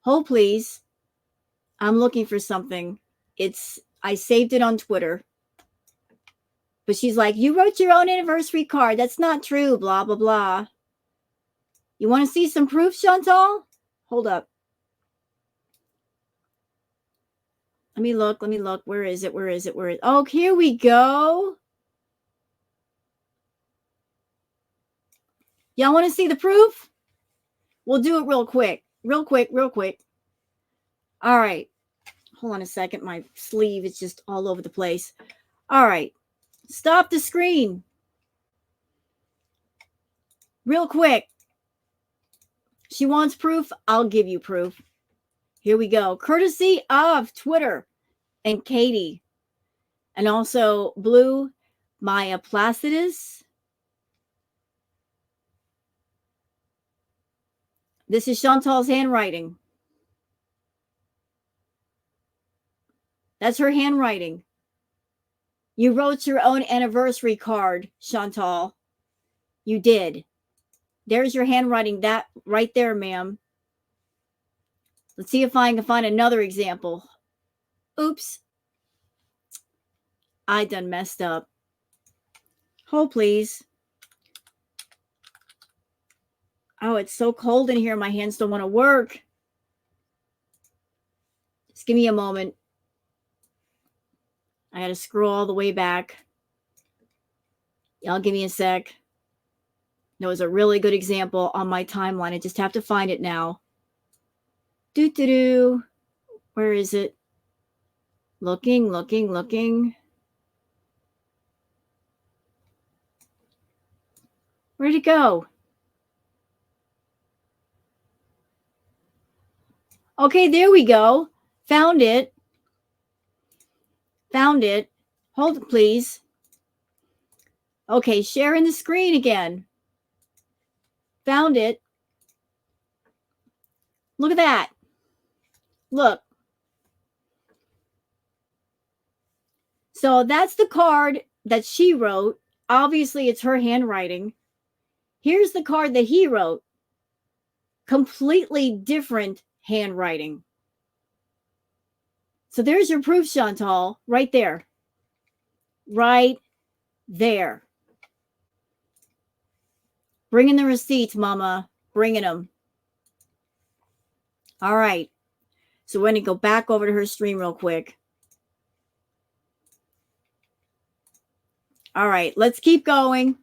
Hold, please. I'm looking for something. I saved it on Twitter. But she's like, you wrote your own anniversary card. That's not true. Blah, blah, blah. You want to see some proof, Chantal? Hold up. Let me look. Let me look. Where is it? Where is it? Where is it? Oh, here we go. Y'all want to see the proof? We'll do it real quick. Real quick. Real quick. All right. Hold on a second. My sleeve is just all over the place. All right. Stop the screen. Real quick. She wants proof. I'll give you proof. Here we go. Courtesy of Twitter and Katie. And also Blue Maya Placidus. This is Chantal's handwriting. That's her handwriting. You wrote your own anniversary card, Chantal. You did. There's your handwriting, that right there, ma'am. Let's see if I can find another example. Oops. I done messed up. Hold, please. Oh, it's so cold in here. My hands don't want to work. Just give me a moment. I got to scroll all the way back. Y'all give me a sec. That was a really good example on my timeline. I just have to find it now. Doo-doo-doo. Where is it? Looking. Where'd it go? Okay, there we go. Found it. Hold it, please. Okay, sharing the screen again. Found it. Look at that. Look. So that's the card that she wrote. Obviously, it's her handwriting. Here's the card that he wrote. Completely different handwriting. So there's your proof, Chantal, right there. Right there. Bringing the receipts, Mama. Bringing them. All right. So we're going to go back over to her stream real quick. All right. Let's keep going.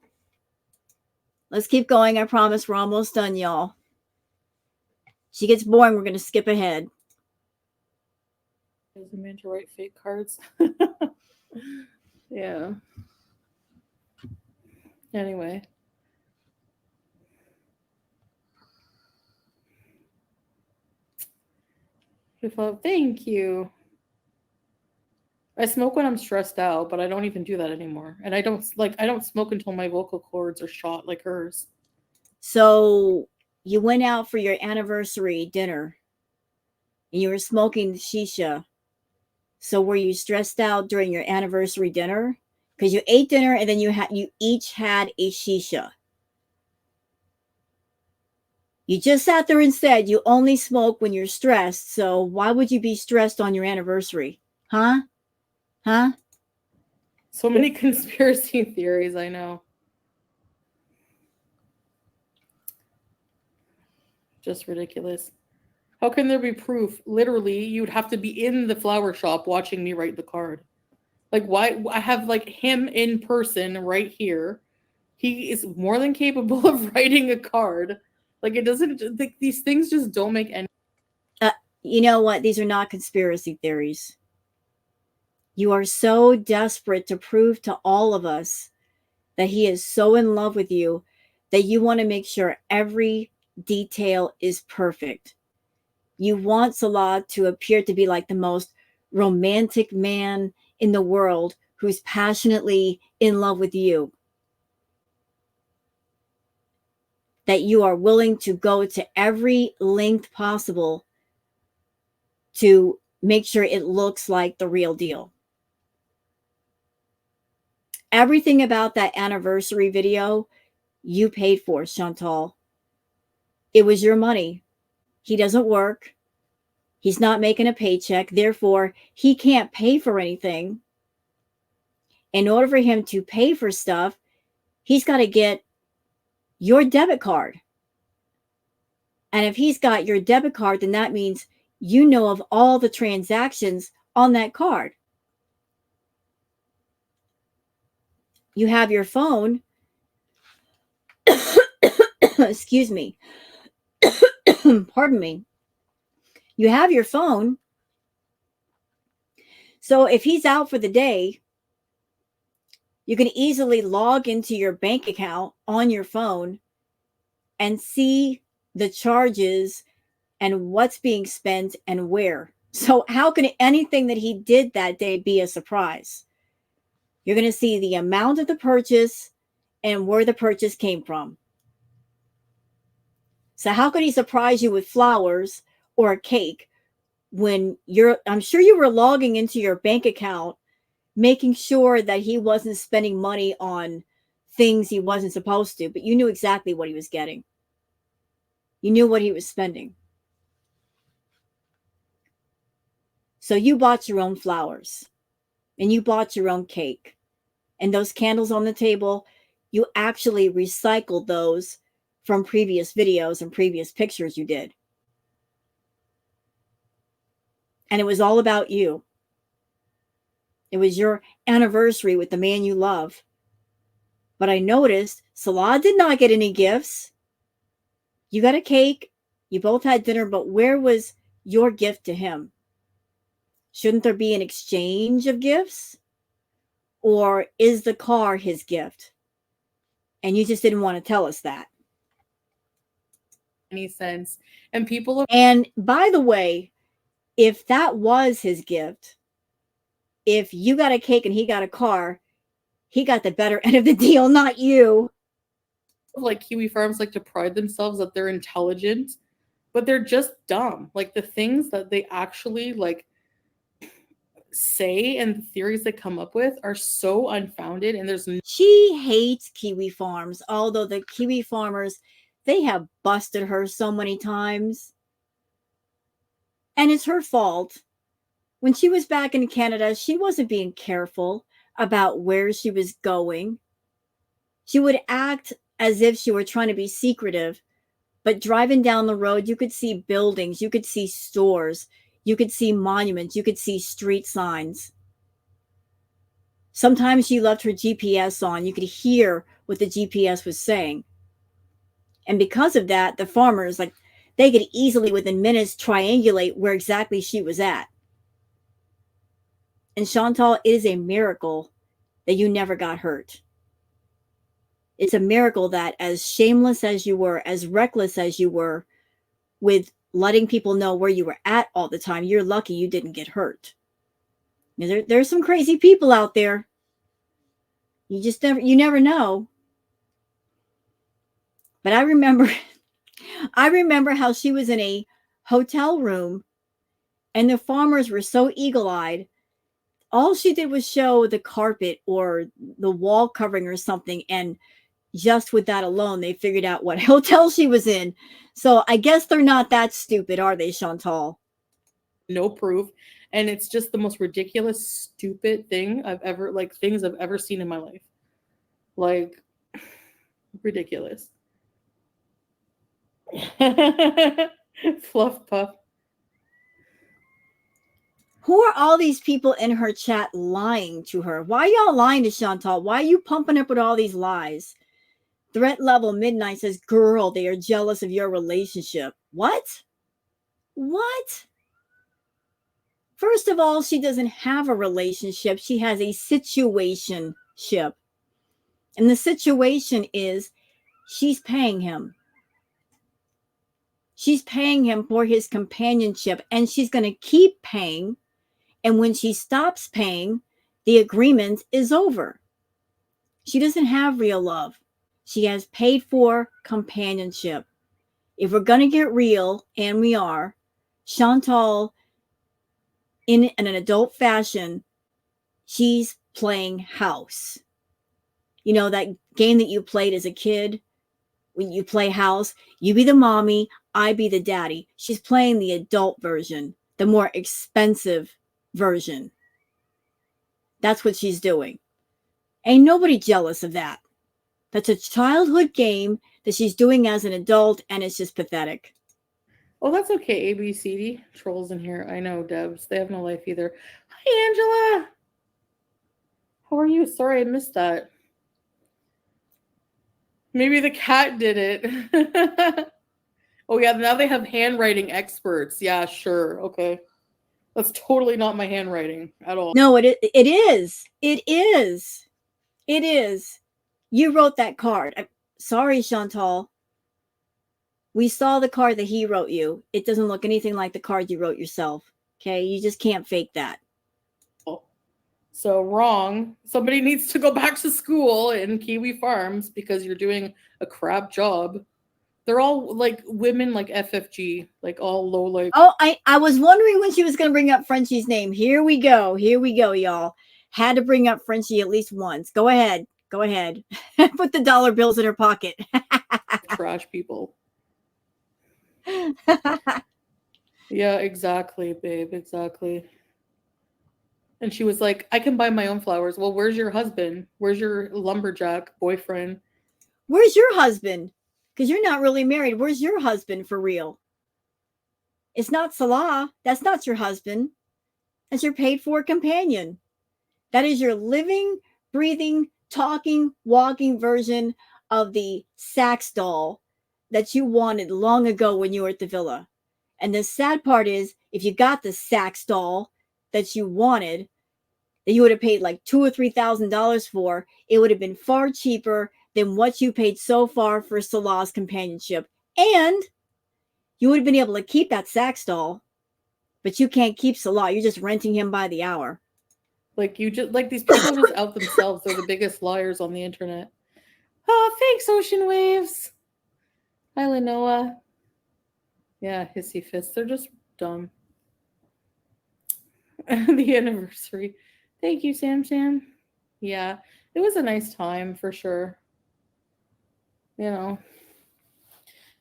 I promise we're almost done, y'all. She gets boring. We're going to skip ahead. Is a man to write fake cards? Yeah. Anyway. Thank you. I smoke when I'm stressed out, but I don't even do that anymore. And I don't smoke until my vocal cords are shot like hers. So you went out for your anniversary dinner and you were smoking shisha. So were you stressed out during your anniversary dinner? Because you ate dinner and then you each had a shisha. You just sat there and said you only smoke when you're stressed. So why would you be stressed on your anniversary? Huh? So many conspiracy theories, I know. Just ridiculous. How can there be proof? Literally, you'd have to be in the flower shop watching me write the card. Like, why? I have like him in person right here. He is more than capable of writing a card. Like, it doesn't, these things just don't make any. You know what? These are not conspiracy theories. You are so desperate to prove to all of us that he is so in love with you that you want to make sure every detail is perfect. You want Salah to appear to be like the most romantic man in the world who's passionately in love with you. That you are willing to go to every length possible to make sure it looks like the real deal. Everything about that anniversary video, you paid for, Chantal. It was your money. He doesn't work. He's not making a paycheck. Therefore, he can't pay for anything. In order for him to pay for stuff, he's got to get your debit card. And if he's got your debit card, then that means you know of all the transactions on that card. You have your phone. Excuse me. Pardon me. You have your phone. So if he's out for the day, you can easily log into your bank account on your phone and see the charges and what's being spent and where. So how can anything that he did that day be a surprise? You're going to see the amount of the purchase and where the purchase came from. So how could he surprise you with flowers or a cake when I'm sure you were logging into your bank account, making sure that he wasn't spending money on things he wasn't supposed to, but you knew exactly what he was getting. You knew what he was spending. So you bought your own flowers and you bought your own cake. And those candles on the table, you actually recycled those from previous videos and previous pictures you did. And it was all about you. It was your anniversary with the man you love. But I noticed Salah did not get any gifts. You got a cake. You both had dinner, but where was your gift to him? Shouldn't there be an exchange of gifts? Or is the car his gift? And you just didn't want to tell us that. Any sense. And people are, and by the way, if that was his gift, if you got a cake and he got a car, he got the better end of the deal, not you. like Kiwi farms like to pride themselves that they're intelligent, but they're just dumb. Like the things that they actually like say and the theories they come up with are so unfounded, and there's she hates Kiwi farms, although the Kiwi farmers, they have busted her so many times. And it's her fault. When she was back in Canada, she wasn't being careful about where she was going. She would act as if she were trying to be secretive, but driving down the road, you could see buildings, you could see stores, you could see monuments, you could see street signs. Sometimes she left her GPS on. You could hear what the GPS was saying. And because of that, the farmers, like, they could easily, within minutes, triangulate where exactly she was at. And Chantal, it is a miracle that you never got hurt. It's a miracle that, as shameless as you were, as reckless as you were, with letting people know where you were at all the time, you're lucky you didn't get hurt. There's some crazy people out there. You never know. But I remember how she was in a hotel room and the farmers were so eagle-eyed. All she did was show the carpet or the wall covering or something, and just with that alone, they figured out what hotel she was in. So I guess they're not that stupid, are they, Chantal? No proof. And it's just the most ridiculous, stupid thing things I've ever seen in my life. Like, ridiculous. Fluff puff. Who are all these people in her chat lying to her? Why y'all lying to Chantal? Why are you pumping up with all these lies? Threat level midnight says, girl, they are jealous of your relationship. What? What? First of all, she doesn't have a relationship. She has a situationship. And the situation is she's paying him. She's paying him for his companionship, and she's going to keep paying. And when she stops paying, the agreement is over. She doesn't have real love. She has paid for companionship. If we're going to get real, and we are, Chantal, in an adult fashion, she's playing house. You know, that game that you played as a kid, when you play house, you be the mommy, I be the daddy. She's playing the adult version, the more expensive version. That's what she's doing. Ain't nobody jealous of that. That's a childhood game that she's doing as an adult, and it's just pathetic. Oh, that's okay. ABCD trolls in here. I know, Debs. They have no life either. Hi, Angela. How are you? Sorry, I missed that. Maybe the cat did it. Oh, yeah. Now they have handwriting experts. Yeah, sure. Okay. That's totally not my handwriting at all. No, it is. It is. It is. You wrote that card. I'm sorry, Chantal. We saw the card that he wrote you. It doesn't look anything like the card you wrote yourself. Okay, you just can't fake that. So wrong. Somebody needs to go back to school in Kiwi Farms because you're doing a crap job. They're all like women, like FFG, like all low life. Oh, I was wondering when she was going to bring up Frenchie's name. Here we go, y'all. Had to bring up Frenchie at least once. Go ahead. Put the dollar bills in her pocket. Trash people. Yeah, exactly, babe. Exactly. And she was like, I can buy my own flowers. Well, where's your husband? Where's your lumberjack boyfriend? Where's your husband? Because you're not really married. Where's your husband for real? It's not Salah. That's not your husband. That's your paid for companion. That is your living, breathing, talking, walking version of the sax doll that you wanted long ago when you were at the villa. And the sad part is, if you got the sax doll that you wanted, that you would have paid like $2,000 or $3,000 for, it would have been far cheaper than what you paid so far for Salah's companionship. And you would have been able to keep that sax doll, but you can't keep Salah. You're just renting him by the hour. Like you just like these people just out themselves. They're the biggest liars on the internet. Oh, thanks, Ocean Waves. Hi, Lenoa. Yeah, hissy fists. They're just dumb. The anniversary. Thank you, Sam. Yeah, it was a nice time for sure. You know.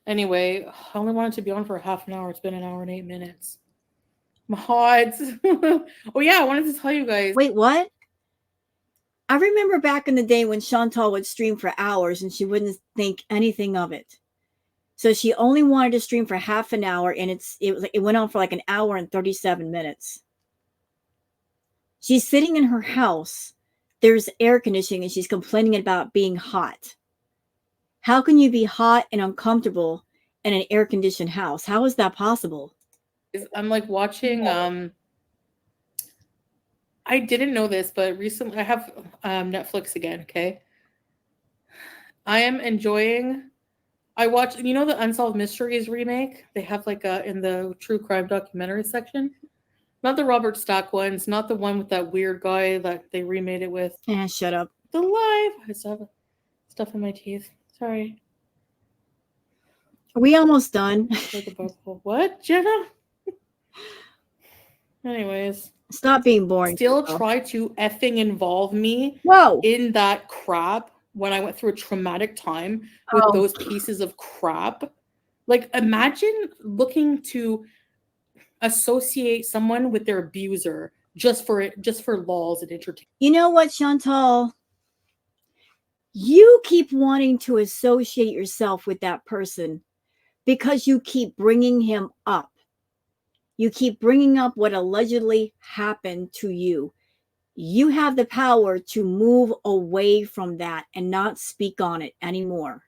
Anyway, I only wanted to be on for half an hour. It's been an hour and 8 minutes. Mods. Oh yeah, I wanted to tell you guys. Wait, what? I remember back in the day when Chantal would stream for hours and she wouldn't think anything of it. So she only wanted to stream for half an hour, and it went on for like an hour and 37 minutes. She's sitting in her house. There's air conditioning and she's complaining about being hot. How can you be hot and uncomfortable in an air conditioned house? How is that possible? I'm like watching I didn't know this, but recently I have Netflix again, okay? I am enjoying I watched, you know, the Unsolved Mysteries remake? They have like in the true crime documentary section. Not the Robert Stack ones, not the one with that weird guy that they remade it with. Yeah, shut up. The live. I still have stuff in my teeth. Sorry. Are we almost done? What, Jenna? Anyways. Stop being boring. Still try to effing involve me in that crap when I went through a traumatic time with those pieces of crap. Like, imagine looking to associate someone with their abuser just for lols and entertainment. You know what, Chantal? You keep wanting to associate yourself with that person because you keep bringing him up. You keep bringing up what allegedly happened to you. You have the power to move away from that and not speak on it anymore.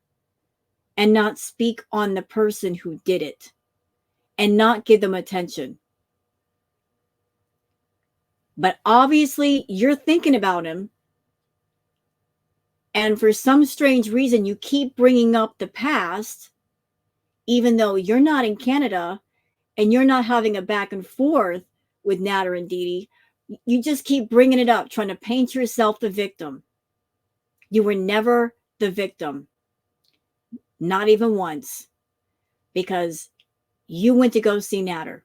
And not speak on the person who did it. And not give them attention. But obviously, you're thinking about him. And for some strange reason, you keep bringing up the past, even though you're not in Canada and you're not having a back and forth with Nader and Didi. You just keep bringing it up, trying to paint yourself the victim. You were never the victim. Not even once. Because you went to go see Nader.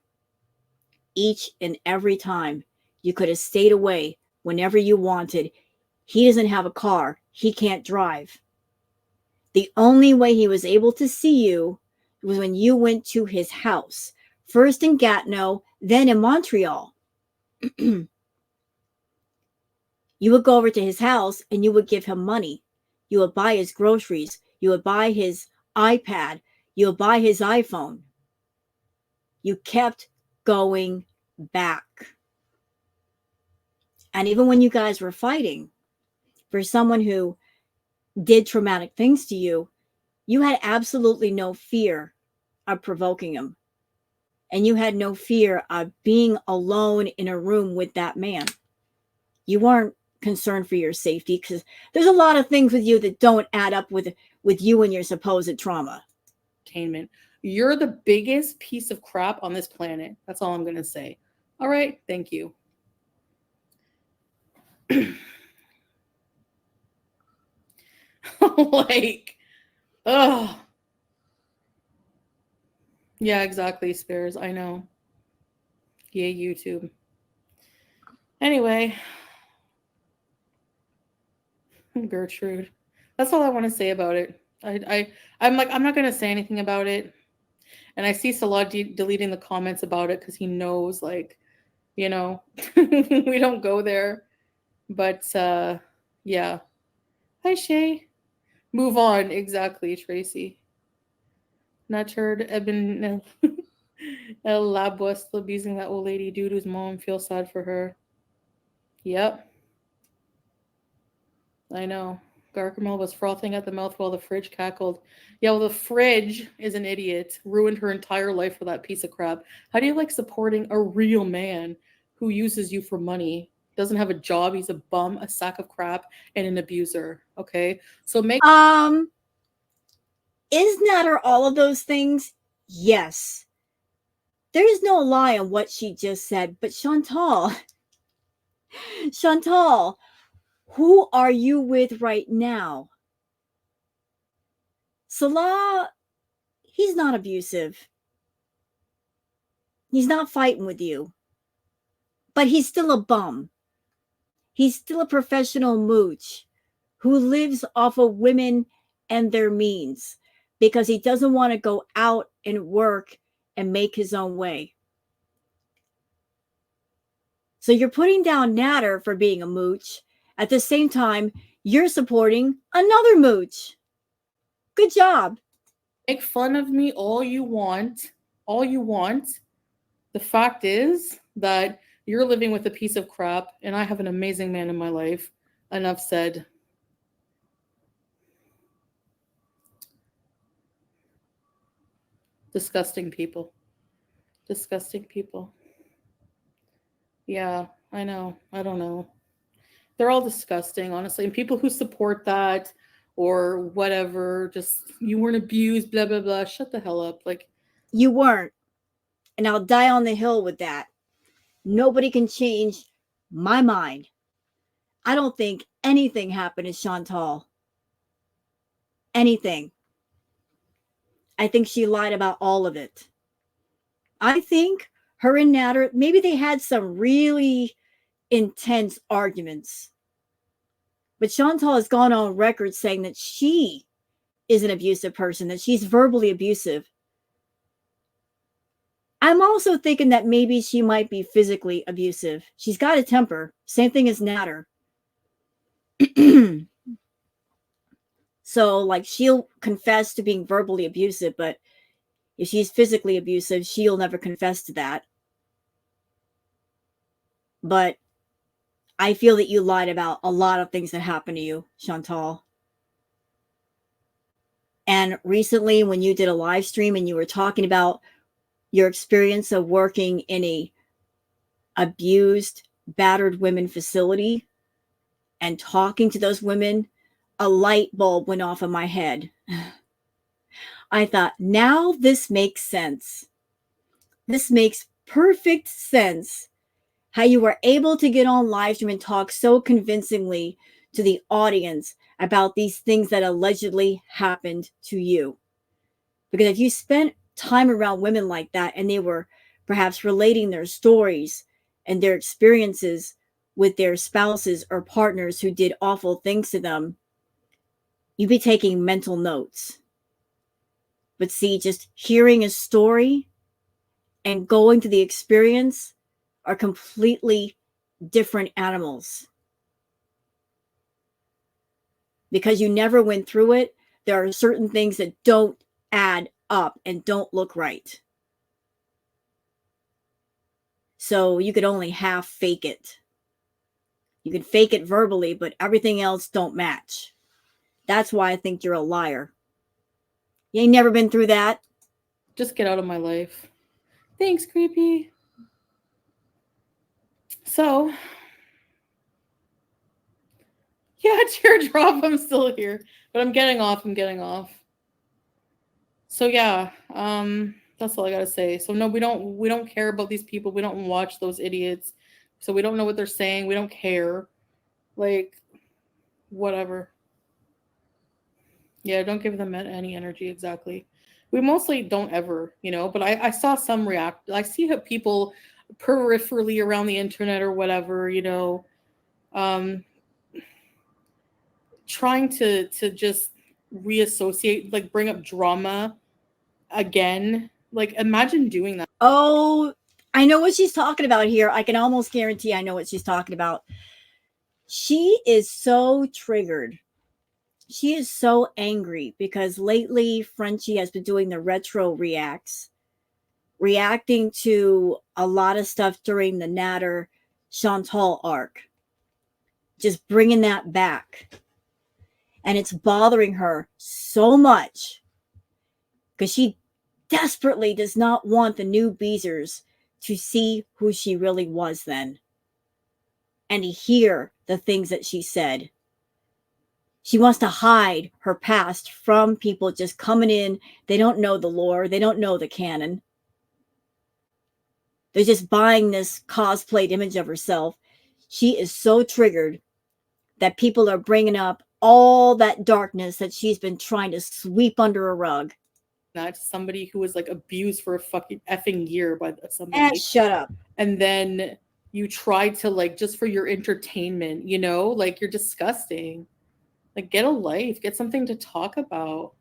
Each and every time. You could have stayed away whenever you wanted. He doesn't have a car. He can't drive. The only way he was able to see you was when you went to his house. First in Gatineau, then in Montreal. You would go over to his house and you would give him money. You would buy his groceries. You would buy his iPad. You would buy his iPhone. You kept going back. And even when you guys were fighting, for someone who did traumatic things to you, you had absolutely no fear of provoking him. And you had no fear of being alone in a room with that man. You weren't concerned for your safety because there's a lot of things with you that don't add up with you and your supposed trauma. entertainment. You're the biggest piece of crap on this planet. That's all I'm going to say. All right. Thank you. Like, oh. Yeah, exactly, Spears. I know. Yay, YouTube. Anyway, Gertrude. That's all I want to say about it. I'm like, I'm not going to say anything about it. And I see Salah deleting the comments about it because he knows, like, you know, we don't go there. But yeah. Hi, Shay. Move on. Exactly, Tracy. Not heard Eben El Labo still abusing that old lady due to his mom. Feel sad for her. Yep. I know. Gargamel was frothing at the mouth while the fridge cackled. Yeah, well, the fridge is an idiot. Ruined her entire life for that piece of crap. How do you like supporting a real man who uses you for money? Doesn't have a job. He's a bum, a sack of crap, and an abuser. Okay? So make... Is Natter all of those things? Yes. There is no lie on what she just said, but Chantal, who are you with right now? Salah, he's not abusive. He's not fighting with you. But he's still a bum. He's still a professional mooch who lives off of women and their means because he doesn't want to go out and work and make his own way. So you're putting down Natter for being a mooch. At the same time, you're supporting another mooch. Good job. Make fun of me all you want. All you want. The fact is that you're living with a piece of crap, and I have an amazing man in my life. Enough said. Disgusting people. Disgusting people. Yeah, I know. I don't know. They're all disgusting, honestly. And people who support that or whatever, just you weren't abused, blah, blah, blah. Shut the hell up. Like, you weren't. And I'll die on the hill with that. Nobody can change my mind. I don't think anything happened to Chantal. Anything. I think she lied about all of it. I think her and Natter, maybe they had some really intense arguments. But Chantal has gone on record saying that she is an abusive person, that she's verbally abusive. I'm also thinking that maybe she might be physically abusive. She's got a temper. Same thing as Natter. So, like, she'll confess to being verbally abusive, but if she's physically abusive, she'll never confess to that. But I feel that you lied about a lot of things that happened to you, Chantal. And recently, when you did a live stream and you were talking about your experience of working in a abused, battered women facility and talking to those women, a light bulb went off in my head. I thought, now this makes sense. This makes perfect sense. How you were able to get on live stream and talk so convincingly to the audience about these things that allegedly happened to you. Because if you spent time around women like that and they were perhaps relating their stories and their experiences with their spouses or partners who did awful things to them, you'd be taking mental notes. But see, just hearing a story and going to the experience are completely different animals. Because you never went through it, there are certain things that don't add up and don't look right. So you could only half fake it. You can fake it verbally, but everything else don't match. That's why I think you're a liar. You ain't never been through that. just get out of my life. Thanks, creepy. So, yeah, teardrop, I'm still here. But I'm getting off. So yeah, that's all I gotta say. So no, we don't care about these people. We don't watch those idiots. So we don't know what they're saying. We don't care. Like, whatever. Yeah, don't give them any energy, exactly. We mostly don't ever, but I saw some react. I see how people peripherally around the internet or whatever, um, trying to just reassociate, like bring up drama again. Like, imagine doing that. Oh, I know what she's talking about here. I can almost guarantee I know what she's talking about. She is so triggered. She is so angry because lately Frenchie has been doing the retro reacts, reacting to a lot of stuff during the Natter Chantal arc, just bringing that back. And it's bothering her so much because she desperately does not want the new Beezers to see who she really was then and to hear the things that she said. She wants to hide her past from people just coming in. They don't know the lore, they don't know the canon. They're just buying this cosplayed image of herself. She is so triggered that people are bringing up all that darkness that she's been trying to sweep under a rug. That to somebody who was like abused for a fucking effing year by somebody, Shut up. and then you try to, like, just for your entertainment, like, you're disgusting. Like, get a life, get something to talk about.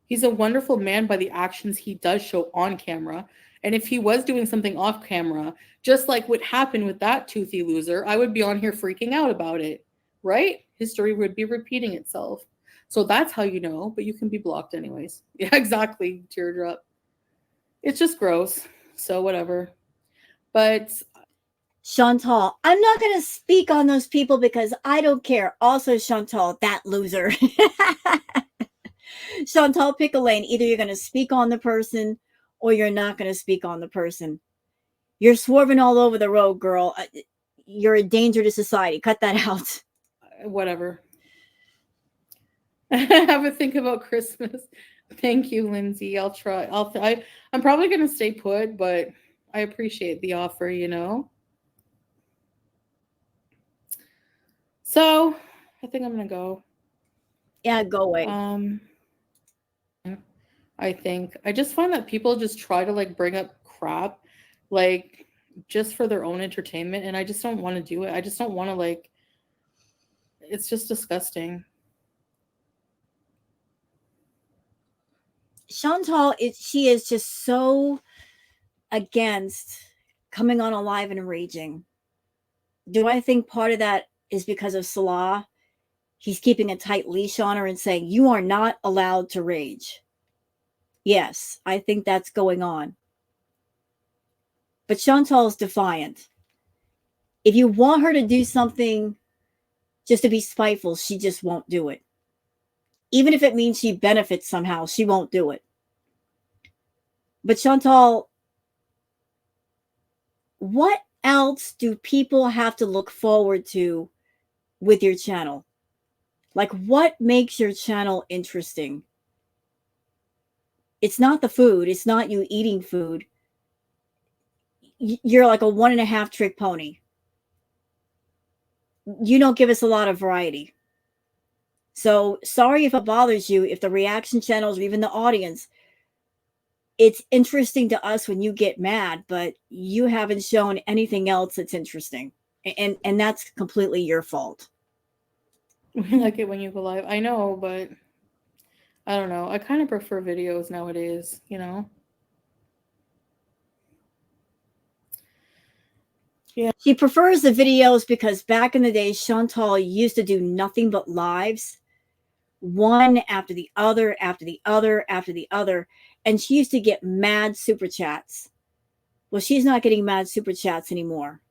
He's a wonderful man by the actions he does show on camera. And if he was doing something off camera, just like what happened with that toothy loser, I would be on here freaking out about it, right? History would be repeating itself. So that's how you know, but you can be blocked anyways. Yeah, exactly, teardrop. It's just gross. So whatever. But Chantal, I'm not going to speak on those people because I don't care. Also, Chantal, that loser. Chantal, pick a lane. Either you're going to speak on the person or you're not going to speak on the person. You're swerving all over the road, girl. You're a danger to society. Cut that out. whatever. Have a think about Christmas. Thank you, Lindsay. I'll try. I'm probably going to stay put, but I appreciate the offer. So I think I'm going to go. Yeah, go away. I think I just find that people just try to, like, bring up crap, like, just for their own entertainment, and I just don't want to do it. I just don't want to, like, it's just disgusting. Chantal, she is just so against coming on alive and raging. Do I think part of that is because of Salah? He's keeping a tight leash on her and saying, you are not allowed to rage. Yes, I think that's going on. But Chantal's defiant. If you want her to do something just to be spiteful, she just won't do it. Even if it means she benefits somehow, she won't do it. But Chantal, what else do people have to look forward to with your channel? Like, what makes your channel interesting? It's not the food. It's not you eating food. You're like a 1.5 trick pony. You don't give us a lot of variety. So sorry if it bothers you, if the reaction channels or even the audience, it's interesting to us when you get mad, but you haven't shown anything else that's interesting. And that's completely your fault. We like it when you go live. I know, but I don't know. I kind of prefer videos nowadays. Yeah. She prefers the videos because back in the day, Chantal used to do nothing but lives, one after the other, after the other, after the other. And she used to get mad super chats. Well, she's not getting mad super chats anymore.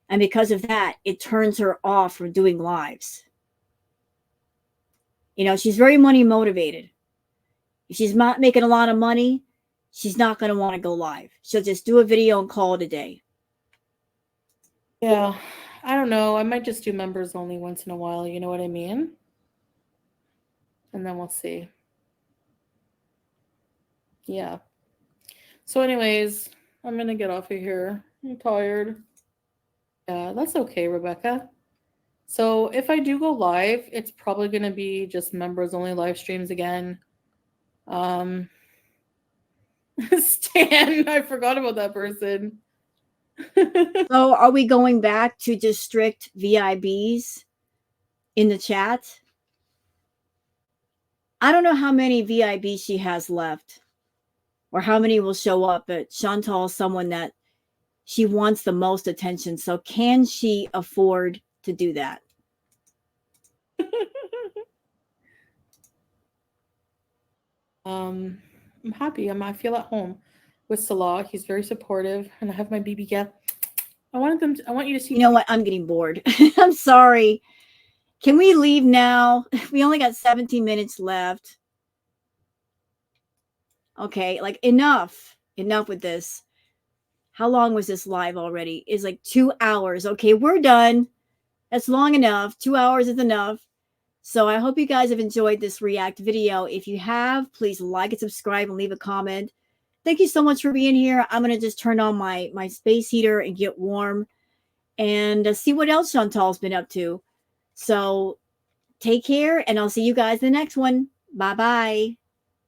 And because of that, it turns her off from doing lives. She's very money motivated. If she's not making a lot of money, she's not going to want to go live. She'll just do a video and call it a day. Yeah, I don't know. I might just do members only once in a while. You know what I mean? And then we'll see. Yeah. So, anyways, I'm going to get off of here. I'm tired. Yeah, that's okay, Rebecca. So, if I do go live, it's probably going to be just members only live streams again. Stan, I forgot about that person. So are we going back to just strict VIBs in the chat? I don't know how many VIBs she has left or how many will show up, but Chantal is someone that she wants the most attention. So can she afford to do that? I'm happy. I feel at home with Salah. He's very supportive, and I have my BB cat. I want you to see. You know what? I'm getting bored. I'm sorry. Can we leave now? We only got 17 minutes left. Okay, like enough. Enough with this. How long was this live already? It's like 2 hours. Okay, we're done. That's long enough. 2 hours is enough. So I hope you guys have enjoyed this React video. If you have, please like and subscribe and leave a comment. Thank you so much for being here. I'm going to just turn on my space heater and get warm and see what else Chantal's been up to. So take care, and I'll see you guys in the next one. Bye-bye.